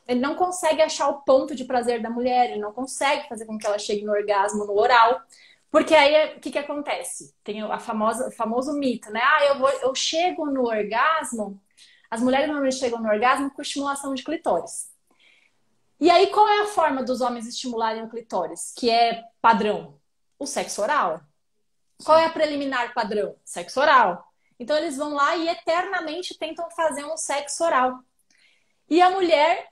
Ele não consegue achar o ponto de prazer da mulher, ele não consegue fazer com que ela chegue no orgasmo, no oral. Porque aí, o que acontece? Tem o famoso mito, né? Eu chego no orgasmo... As mulheres normalmente chegam no orgasmo com estimulação de clitóris. E aí, qual é a forma dos homens estimularem o clitóris? Que é padrão? O sexo oral. Qual é a preliminar padrão? Sexo oral. Então, eles vão lá e eternamente tentam fazer um sexo oral. E a mulher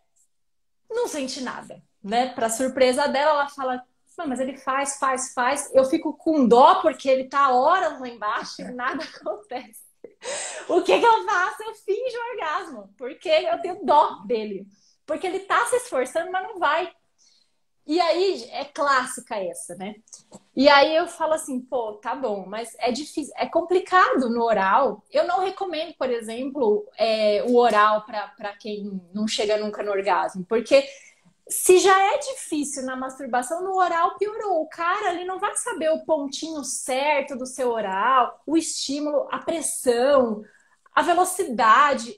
não sente nada, né? Para surpresa dela, ela fala... Não, mas ele faz. Eu fico com dó porque ele tá horas lá embaixo e nada acontece. O que eu faço? Eu finjo orgasmo, porque eu tenho dó dele. Porque ele tá se esforçando, mas não vai. E aí, é clássica essa, né? E aí eu falo assim, pô, tá bom, mas é difícil, é complicado no oral. Eu não recomendo, por exemplo, o oral para quem não chega nunca no orgasmo, porque... Se já é difícil na masturbação, no oral piorou. O cara ele não vai saber o pontinho certo do seu oral, o estímulo, a pressão, a velocidade.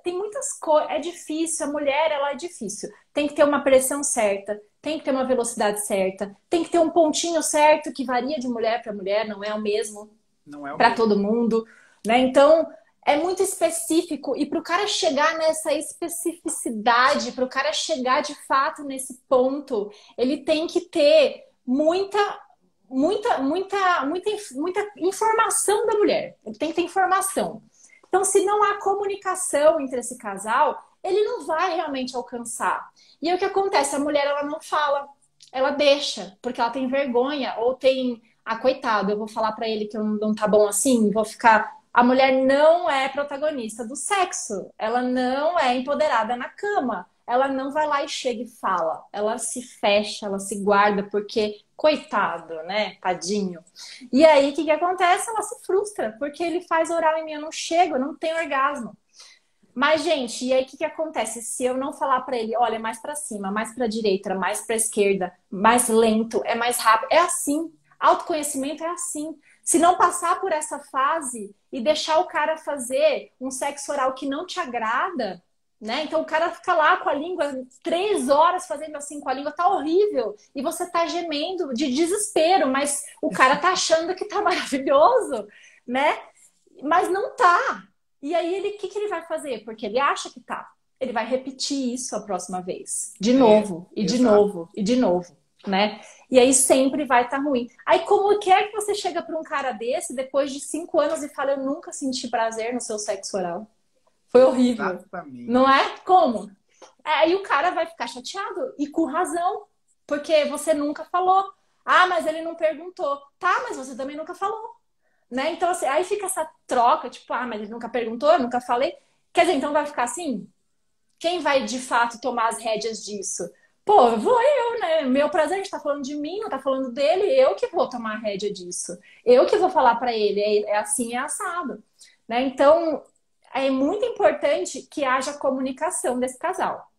Tem muitas coisas. É difícil. A mulher ela é difícil. Tem que ter uma pressão certa, tem que ter uma velocidade certa, tem que ter um pontinho certo que varia de mulher para mulher, não é o mesmo para todo mundo, né? Então é muito específico e para o cara chegar nessa especificidade, para o cara chegar de fato nesse ponto, ele tem que ter muita informação da mulher. Ele tem que ter informação. Então, se não há comunicação entre esse casal, ele não vai realmente alcançar. E aí, o que acontece? A mulher ela não fala, ela deixa, porque ela tem vergonha ou tem, coitado, eu vou falar para ele que não tá bom assim, vou ficar. A mulher não é protagonista do sexo. Ela não é empoderada na cama. Ela não vai lá e chega e fala. Ela se fecha, ela se guarda, porque, coitado, né? Tadinho. E aí, o que acontece? Ela se frustra, porque ele faz oral em mim, eu não chego, eu não tenho orgasmo. Mas, gente, e aí o que acontece? Se eu não falar pra ele, olha, é mais pra cima, mais pra direita, mais pra esquerda, mais lento, é mais rápido. É assim. Autoconhecimento é assim. Se não passar por essa fase e deixar o cara fazer um sexo oral que não te agrada, né? Então o cara fica lá com a língua 3 horas fazendo assim com a língua, tá horrível. E você tá gemendo de desespero, mas o cara tá achando que tá maravilhoso, né? Mas não tá. E aí ele, o que que ele vai fazer? Porque ele acha que tá. Ele vai repetir isso a próxima vez, de É, novo, e de exato. novo, e de novo, né? E aí sempre vai estar ruim. Aí como que é que você chega para um cara desse depois de 5 anos e fala, eu nunca senti prazer no seu sexo oral? Foi horrível. Exatamente. Não é? Como? Aí o cara vai ficar chateado e com razão, porque você nunca falou. Ah, mas ele não perguntou. Tá, mas você também nunca falou, né? Então, assim, aí fica essa troca, tipo, ah, mas ele nunca perguntou, eu nunca falei. Quer dizer, então vai ficar assim? Quem vai de fato tomar as rédeas disso? Pô, vou eu, né? Meu prazer, a gente tá falando de mim, não tá falando dele, eu que vou tomar a rédea disso. Eu que vou falar para ele, é assim, é assado, né? Então, é muito importante que haja comunicação desse casal.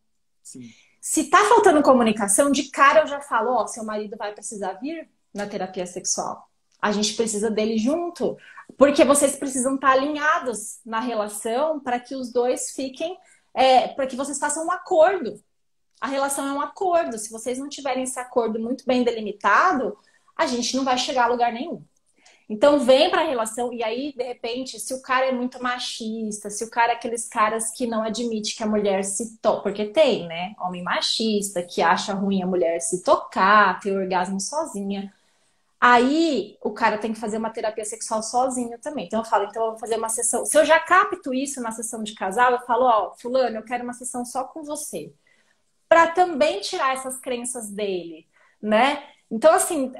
Sim. Se tá faltando comunicação, de cara eu já falo, ó, seu marido vai precisar vir na terapia sexual. A gente precisa dele junto, porque vocês precisam estar alinhados na relação para que os dois fiquem, para que vocês façam um acordo. A relação é um acordo. Se vocês não tiverem esse acordo muito bem delimitado, a gente não vai chegar a lugar nenhum. Então vem para a relação e aí, de repente, se o cara é muito machista, se o cara é aqueles caras que não admite que a mulher se toca, porque tem, né? Homem machista que acha ruim a mulher se tocar, ter orgasmo sozinha. Aí o cara tem que fazer uma terapia sexual sozinho também. Então eu falo, então eu vou fazer uma sessão. Se eu já capto isso na sessão de casal, eu falo, ó, fulano, eu quero uma sessão só com você, para também tirar essas crenças dele, né? Então assim,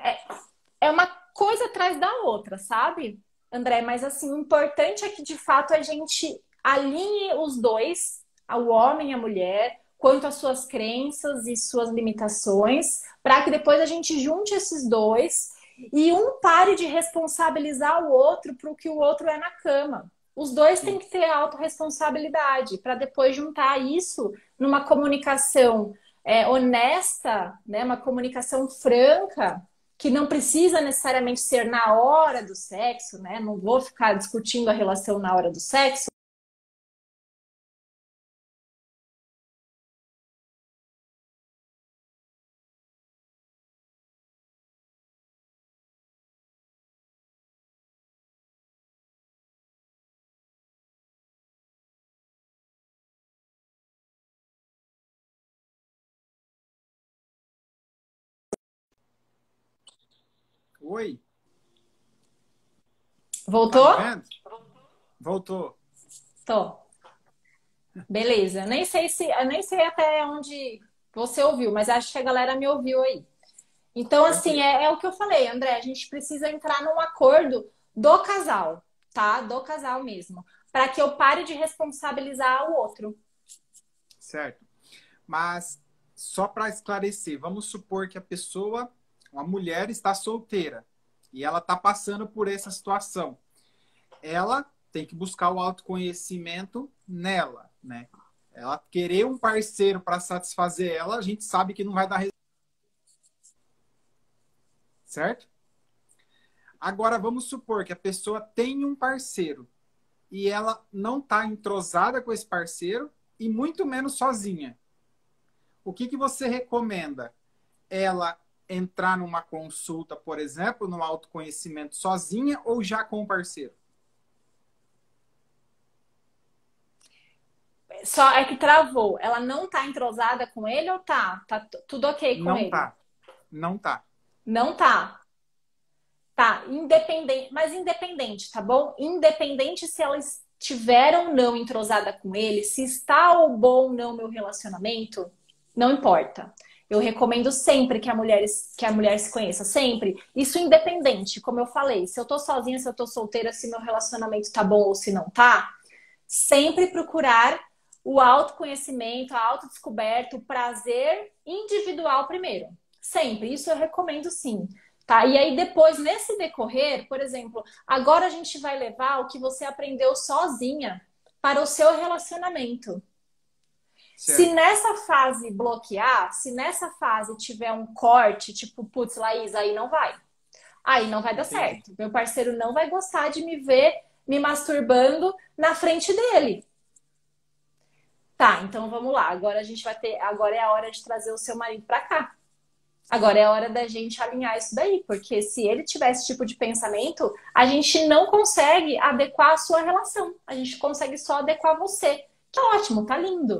é uma coisa atrás da outra, sabe, André? Mas assim, o importante é que de fato a gente alinhe os dois, o homem e a mulher, quanto às suas crenças e suas limitações, para que depois a gente junte esses dois e um pare de responsabilizar o outro para o que o outro é na cama. Os dois têm que ter autorresponsabilidade para depois juntar isso numa comunicação honesta, né? Uma comunicação franca, que não precisa necessariamente ser na hora do sexo, né? Não vou ficar discutindo a relação na hora do sexo. Oi, tá me Voltou? vendo? Voltou. Tô. Beleza. Eu nem sei até onde você ouviu, mas acho que a galera me ouviu aí. Então, assim, Tranquilo. é o que eu falei, André, a gente precisa entrar num acordo do casal, tá? Do casal mesmo, para que eu pare de responsabilizar o outro. Certo. Mas só para esclarecer, vamos supor que a pessoa, uma mulher, está solteira e ela está passando por essa situação. Ela tem que buscar o autoconhecimento nela, né? Ela querer um parceiro para satisfazer ela, a gente sabe que não vai dar resultado, certo? Agora vamos supor que a pessoa tem um parceiro e ela não está entrosada com esse parceiro e muito menos sozinha. O que você recomenda? Ela entrar numa consulta, por exemplo, no autoconhecimento sozinha ou já com o parceiro? Só é que travou. Ela não tá entrosada com ele ou tá? Tá tudo ok com Não ele? tá. Não tá. Não tá. Tá, independente, mas independente, tá bom? Independente se ela estiver ou não entrosada com ele, se está ou bom ou não meu relacionamento, não importa. Eu recomendo sempre que a mulher se conheça, sempre. Isso independente, como eu falei, se eu tô sozinha, se eu tô solteira, se meu relacionamento tá bom ou se não tá, sempre procurar o autoconhecimento, a autodescoberta, o prazer individual primeiro. Sempre. Isso eu recomendo sim. Tá? E aí depois, nesse decorrer, por exemplo, agora a gente vai levar o que você aprendeu sozinha para o seu relacionamento. Se Certo. nessa fase bloquear, se nessa fase tiver um corte, tipo, putz, Laís, aí não vai. Aí não vai dar Entendi. certo. Meu parceiro não vai gostar de me ver me masturbando na frente dele. Tá, então vamos lá. Agora a gente vai ter. Agora é a hora de trazer o seu marido pra cá. Agora é a hora da gente alinhar isso daí, porque se ele tiver esse tipo de pensamento, a gente não consegue adequar a sua relação. A gente consegue só adequar você. Que ótimo, tá lindo.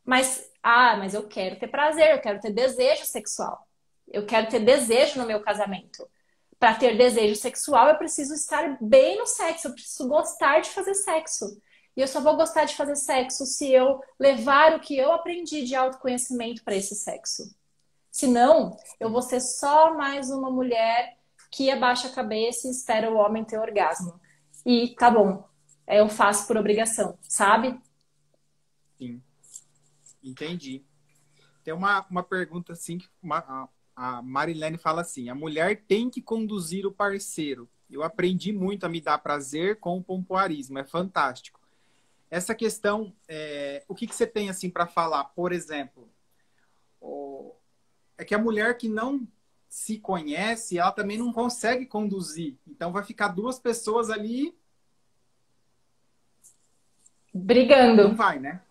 Mas eu quero ter prazer, eu quero ter desejo sexual. Eu quero ter desejo no meu casamento. Para ter desejo sexual, eu preciso estar bem no sexo, eu preciso gostar de fazer sexo. E eu só vou gostar de fazer sexo se eu levar o que eu aprendi de autoconhecimento para esse sexo. Senão, eu vou ser só mais uma mulher que abaixa a cabeça e espera o homem ter orgasmo. E tá bom, eu faço por obrigação, sabe? Sim, entendi. Tem uma pergunta assim, que a Marilene fala assim, a mulher tem que conduzir o parceiro. Eu aprendi muito a me dar prazer com o pompoarismo, é fantástico. Essa questão, o que você tem assim para falar? Por exemplo, é que a mulher que não se conhece, ela também não consegue conduzir. Então vai ficar duas pessoas ali, não Brigando. vai, né?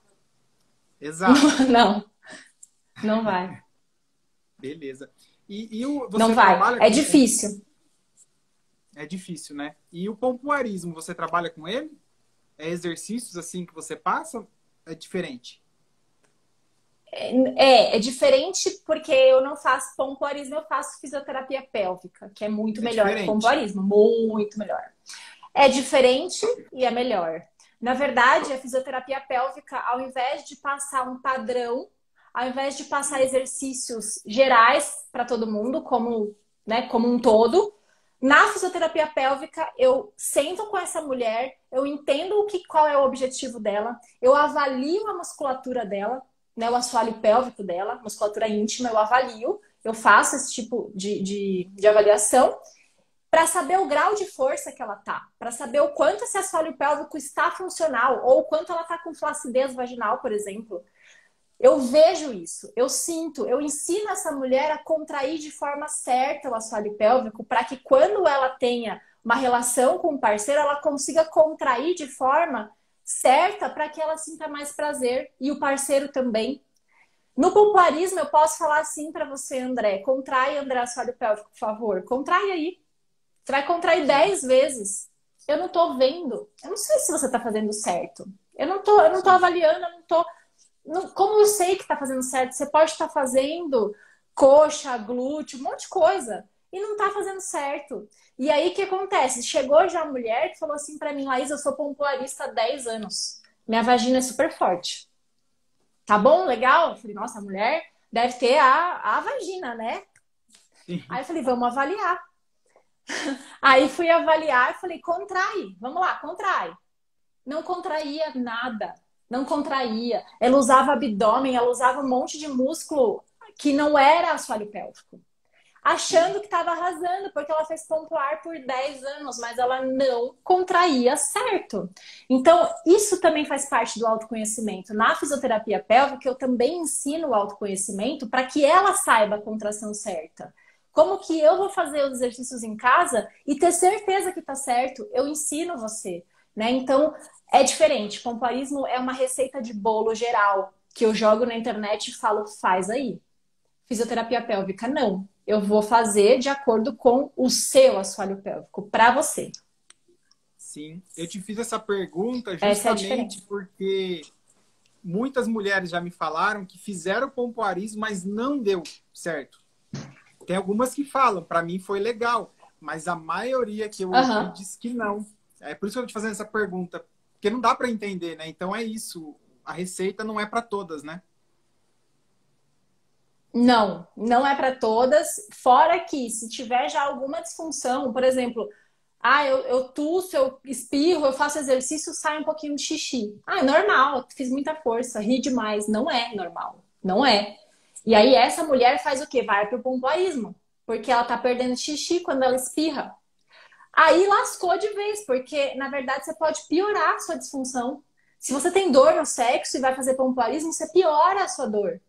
Exato. Não, não vai. Beleza. Não Você vai. trabalha É com... difícil. É difícil, né? E o pompoarismo, você trabalha com ele? É exercícios assim que você passa? É diferente? É diferente porque eu não faço pompoarismo, eu faço fisioterapia pélvica, que é muito É melhor que diferente. pompoarismo, muito melhor. É diferente e é melhor. Na verdade, a fisioterapia pélvica, ao invés de passar um padrão, ao invés de passar exercícios gerais para todo mundo, como, né, como um todo, na fisioterapia pélvica eu sento com essa mulher, eu entendo qual é o objetivo dela, eu avalio a musculatura dela, né, o assoalho pélvico dela, musculatura íntima, eu avalio, eu faço esse tipo de avaliação para saber o grau de força que ela tá, para saber o quanto esse assoalho pélvico está funcional, ou o quanto ela tá com flacidez vaginal, por exemplo. Eu vejo isso, eu sinto, eu ensino essa mulher a contrair de forma certa o assoalho pélvico para que quando ela tenha uma relação com o parceiro, ela consiga contrair de forma certa para que ela sinta mais prazer e o parceiro também. No pompoarismo, eu posso falar assim para você, André. Contrai, André, assoalho pélvico, por favor. Contrai aí. Você vai contrair 10 vezes. Eu não tô vendo. Eu não sei se você tá fazendo certo. Eu não tô avaliando, eu não tô. Como eu sei que tá fazendo certo? Você pode estar fazendo coxa, glúteo, um monte de coisa. E não tá fazendo certo. E aí o que acontece? Chegou já a mulher que falou assim pra mim, Laís, eu sou pompoarista há 10 anos. Minha vagina é super forte. Tá bom? Legal? Eu falei, nossa, a mulher deve ter a vagina, né? Sim. Aí eu falei, vamos avaliar. Aí fui avaliar e falei, contrai, vamos lá, contrai. Não contraía nada, não contraía. Ela usava abdômen, ela usava um monte de músculo que não era assoalho pélvico. Achando que estava arrasando, porque ela fez pompoar por 10 anos, mas ela não contraía certo. Então, isso também faz parte do autoconhecimento. Na fisioterapia pélvica, eu também ensino o autoconhecimento para que ela saiba a contração certa. Como que eu vou fazer os exercícios em casa e ter certeza que tá certo? Eu ensino você, né? Então, é diferente. Pompoarismo é uma receita de bolo geral que eu jogo na internet e falo, faz aí. Fisioterapia pélvica, não. Eu vou fazer de acordo com o seu assoalho pélvico, para você. Sim, eu te fiz essa pergunta Essa é a justamente diferença. porque muitas mulheres já me falaram que fizeram pompoarismo, mas não deu certo. Tem algumas que falam, para mim foi legal, mas a maioria que eu ouvi Aham. diz que não. É por isso que eu tô te fazendo essa pergunta, porque não dá para entender, né? Então é isso, a receita não é para todas, né? Não, não é para todas. Fora que, se tiver já alguma disfunção, por exemplo, eu tuço, eu espirro, eu faço exercício, sai um pouquinho de xixi. É normal, fiz muita força, ri demais. Não é normal, não é. E aí essa mulher faz o quê? Vai pro pompoarismo, porque ela tá perdendo xixi quando ela espirra. Aí lascou de vez, porque na verdade você pode piorar a sua disfunção. Se você tem dor no sexo e vai fazer pompoarismo, você piora a sua dor.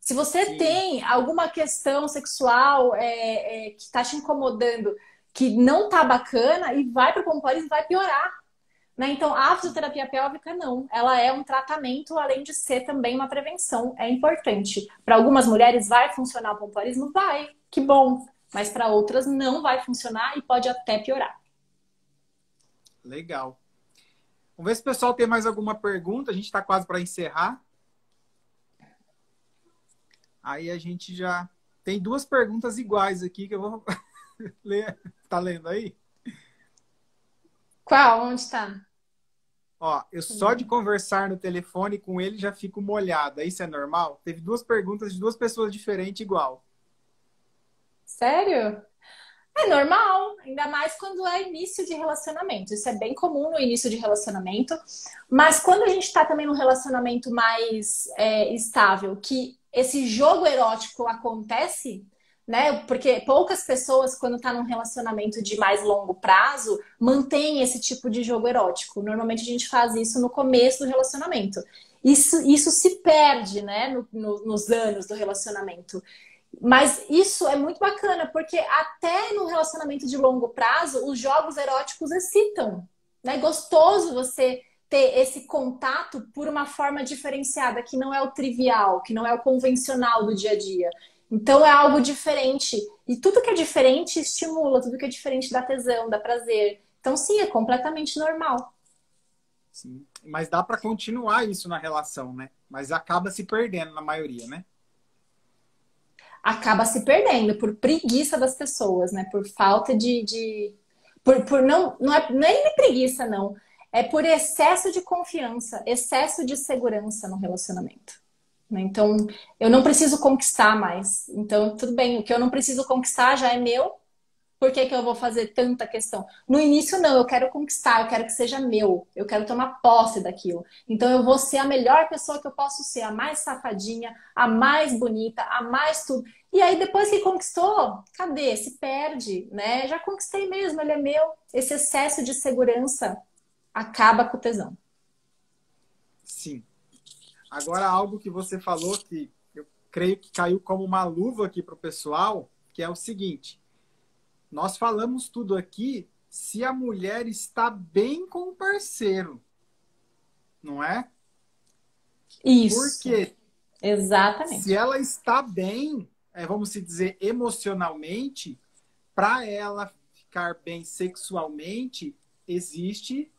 Se você Sim, tem alguma questão sexual que está te incomodando, que não tá bacana, e vai para o pompoarismo, vai piorar. Né? Então, a fisioterapia pélvica, não. Ela é um tratamento, além de ser também uma prevenção. É importante. Para algumas mulheres vai funcionar o pompoarismo? Vai, que bom. Mas para outras não vai funcionar e pode até piorar. Legal. Vamos ver se o pessoal tem mais alguma pergunta. A gente está quase para encerrar. Aí a gente já tem duas perguntas iguais aqui que eu vou ler. Tá lendo aí? Qual? Onde está? Ó, eu só de conversar no telefone com ele já fico molhada. Isso é normal? Teve duas perguntas de duas pessoas diferentes igual. Sério? É normal, ainda mais quando é início de relacionamento. Isso é bem comum no início de relacionamento. Mas quando a gente está também num relacionamento mais estável, que esse jogo erótico acontece, né? Porque poucas pessoas, quando tá num relacionamento de mais longo prazo, mantêm esse tipo de jogo erótico. Normalmente a gente faz isso no começo do relacionamento. Isso se perde, né, nos anos do relacionamento. Mas isso é muito bacana, porque até no relacionamento de longo prazo, os jogos eróticos excitam. Né? É gostoso você ter esse contato por uma forma diferenciada, que não é o trivial, que não é o convencional do dia a dia. Então é algo diferente. E tudo que é diferente estimula, tudo que é diferente dá tesão, dá prazer. Então, sim, é completamente normal. Sim. Mas dá para continuar isso na relação, né? Mas acaba se perdendo na maioria, né? Acaba se perdendo por preguiça das pessoas, né? Por falta por não é nem preguiça, não. É por excesso de confiança, excesso de segurança no relacionamento. Né? Então, eu não preciso conquistar mais. Então, tudo bem, o que eu não preciso conquistar já é meu. Por que que eu vou fazer tanta questão? No início, não, eu quero conquistar, eu quero que seja meu, eu quero tomar posse daquilo. Então, eu vou ser a melhor pessoa que eu posso ser, a mais safadinha, a mais bonita, a mais tudo. E aí, depois que conquistou, cadê? Se perde, né? Já conquistei mesmo, ele é meu. Esse excesso de segurança acaba com o tesão. Sim. Agora, algo que você falou que eu creio que caiu como uma luva aqui para o pessoal, que é o seguinte: nós falamos tudo aqui se a mulher está bem com o parceiro, não é? Isso, Porque se exatamente. ela está bem, vamos se dizer, emocionalmente, para ela ficar bem sexualmente, existe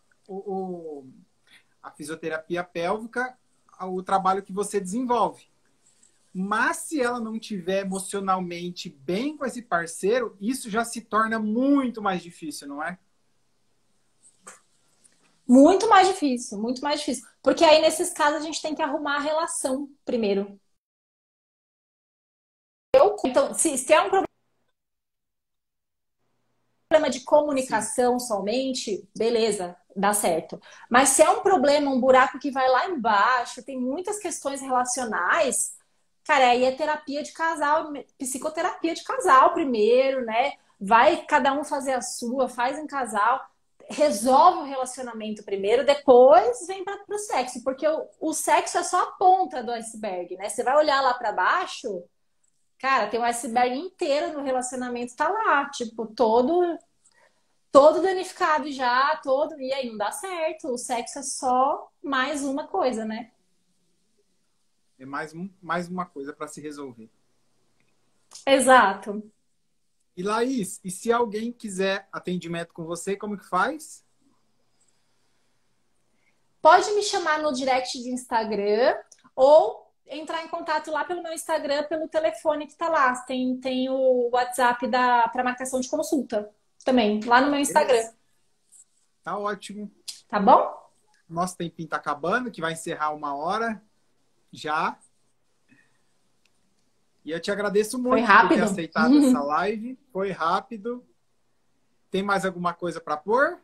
a fisioterapia pélvica, o trabalho que você desenvolve. Mas se ela não tiver emocionalmente bem com esse parceiro, isso já se torna muito mais difícil, não é? Muito mais difícil, muito mais difícil. Porque aí, nesses casos, a gente tem que arrumar a relação primeiro. Então, se é um problema de Sim. comunicação somente, beleza, dá certo. Mas se é um problema, um buraco que vai lá embaixo, tem muitas questões relacionais, cara, aí é terapia de casal, psicoterapia de casal primeiro, né? Vai cada um fazer a sua, faz em casal, resolve o relacionamento primeiro, depois vem para o sexo, porque o sexo é só a ponta do iceberg, né? Você vai olhar lá para baixo, cara, tem um iceberg inteiro no relacionamento, tá lá, tipo, todo danificado já, todo, e aí não dá certo. O sexo é só mais uma coisa, né? É mais uma coisa para se resolver. Exato. E Laís, e se alguém quiser atendimento com você, como que faz? Pode me chamar no direct de Instagram ou entrar em contato lá pelo meu Instagram, pelo telefone que tá lá. Tem o WhatsApp para marcação de consulta também, lá no meu Instagram. Beleza. Tá ótimo. Tá bom? Nosso tempinho tá acabando, que vai encerrar 1 hora já. E eu te agradeço Foi muito por ter rápido? aceitado essa live. Foi rápido. Tem mais alguma coisa para pôr?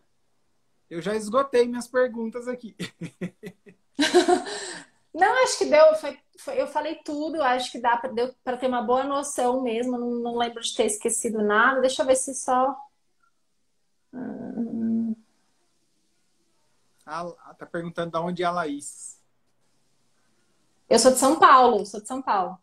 Eu já esgotei minhas perguntas aqui. Não, acho que deu. Eu falei tudo. Acho que deu para ter uma boa noção mesmo. Não lembro de ter esquecido nada. Deixa eu ver se só. Tá perguntando de onde é a Laís. Eu sou de São Paulo. Sou de São Paulo.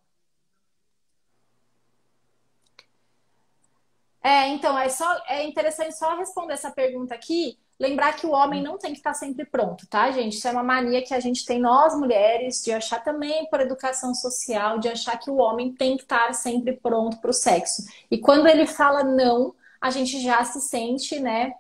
Então, é interessante só responder essa pergunta aqui. Lembrar que o homem não tem que estar sempre pronto, tá, gente? Isso é uma mania que a gente tem, nós mulheres, de achar também por educação social, de achar que o homem tem que estar sempre pronto para o sexo. E quando ele fala não, a gente já se sente, né,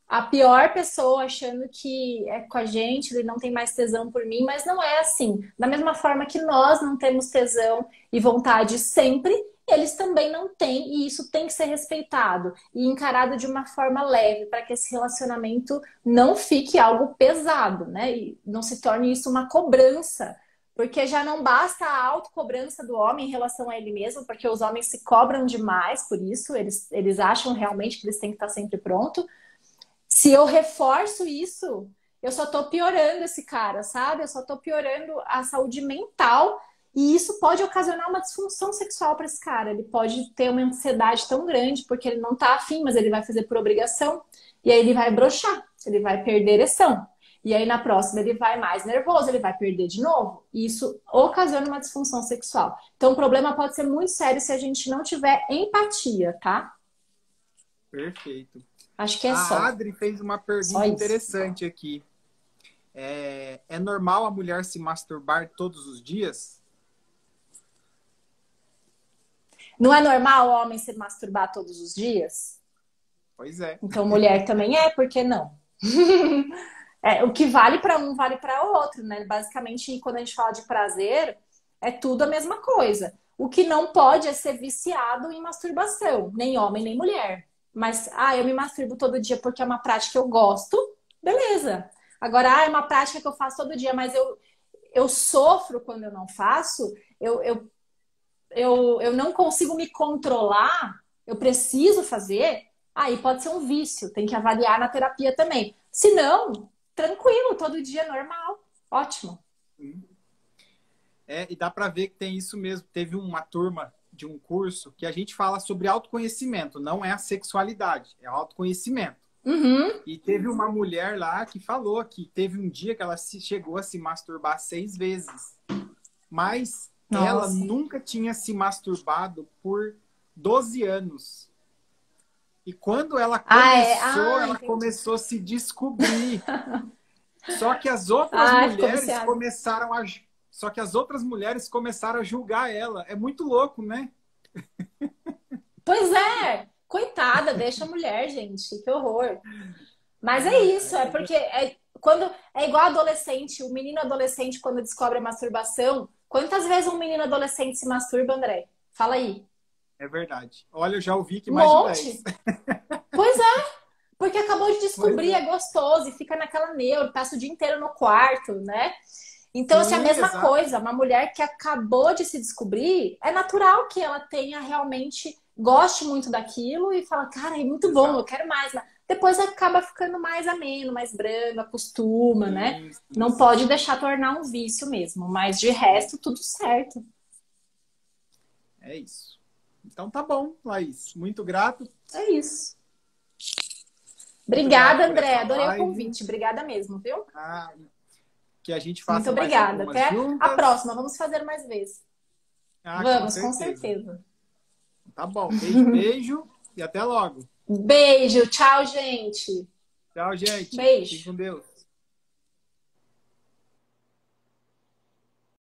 a pior pessoa, achando que é com a gente, ele não tem mais tesão por mim, mas não é assim. Da mesma forma que nós não temos tesão e vontade sempre, eles também não têm, e isso tem que ser respeitado e encarado de uma forma leve, para que esse relacionamento não fique algo pesado, né? E não se torne isso uma cobrança. Porque já não basta a autocobrança do homem em relação a ele mesmo, porque os homens se cobram demais por isso, eles acham realmente que eles têm que estar sempre pronto. Se eu reforço isso, eu só tô piorando esse cara, sabe? Eu só tô piorando a saúde mental e isso pode ocasionar uma disfunção sexual para esse cara. Ele pode ter uma ansiedade tão grande porque ele não tá afim, mas ele vai fazer por obrigação e aí ele vai broxar, ele vai perder ereção. E aí na próxima ele vai mais nervoso, ele vai perder de novo. E isso ocasiona uma disfunção sexual. Então o problema pode ser muito sério se a gente não tiver empatia, tá? Perfeito. Acho que é só. A Adri fez uma pergunta interessante aqui. É normal a mulher se masturbar todos os dias? Não é normal o homem se masturbar todos os dias? Pois é. Então mulher também é, por que não? O que vale para um, vale para o outro, né? Basicamente, quando a gente fala de prazer, é tudo a mesma coisa. O que não pode é ser viciado em masturbação, nem homem, nem mulher. Mas, eu me masturbo todo dia porque é uma prática que eu gosto, beleza. Agora, é uma prática que eu faço todo dia, mas eu sofro quando eu não faço, eu não consigo me controlar, eu preciso fazer, aí pode ser um vício, tem que avaliar na terapia também. Se não, tranquilo, todo dia é normal, ótimo. E dá pra ver que tem isso mesmo. Teve uma turma de um curso que a gente fala sobre autoconhecimento, não é a sexualidade, é autoconhecimento. Uhum. E teve uma mulher lá que falou que teve um dia que ela chegou a se masturbar 6 vezes, mas ela nunca tinha se masturbado por 12 anos. E quando ela começou, ela começou a se descobrir. Só que as outras mulheres começaram a... Só que as outras mulheres começaram a julgar ela. É muito louco, né? Pois é. Coitada, deixa a mulher, gente. Que horror. Mas é isso. É porque quando é igual adolescente. O menino adolescente, quando descobre a masturbação... Quantas vezes um menino adolescente se masturba, André? Fala aí. É verdade. Olha, eu já ouvi que mais de 10. Pois é. Porque acabou de descobrir, é gostoso. E fica naquela neura. Passa o dia inteiro no quarto, né? Então, assim, a mesma coisa, uma mulher que acabou de se descobrir, é natural que ela tenha realmente, goste muito daquilo e fala, cara, é muito bom, eu quero mais. Mas depois acaba ficando mais ameno, mais brando, acostuma, né? Não pode deixar tornar um vício mesmo, mas de resto, tudo certo. É isso. Então tá bom, Laís. Muito grato. É isso. Obrigada, André. Adorei o convite. Obrigada mesmo, viu? Que a gente faça. Muito obrigada. Até juntas. A próxima. Vamos fazer mais vezes. Vamos, com certeza. Tá bom. Beijo, beijo e até logo. Beijo. Tchau, gente. Tchau, gente. Beijo. Fique com Deus.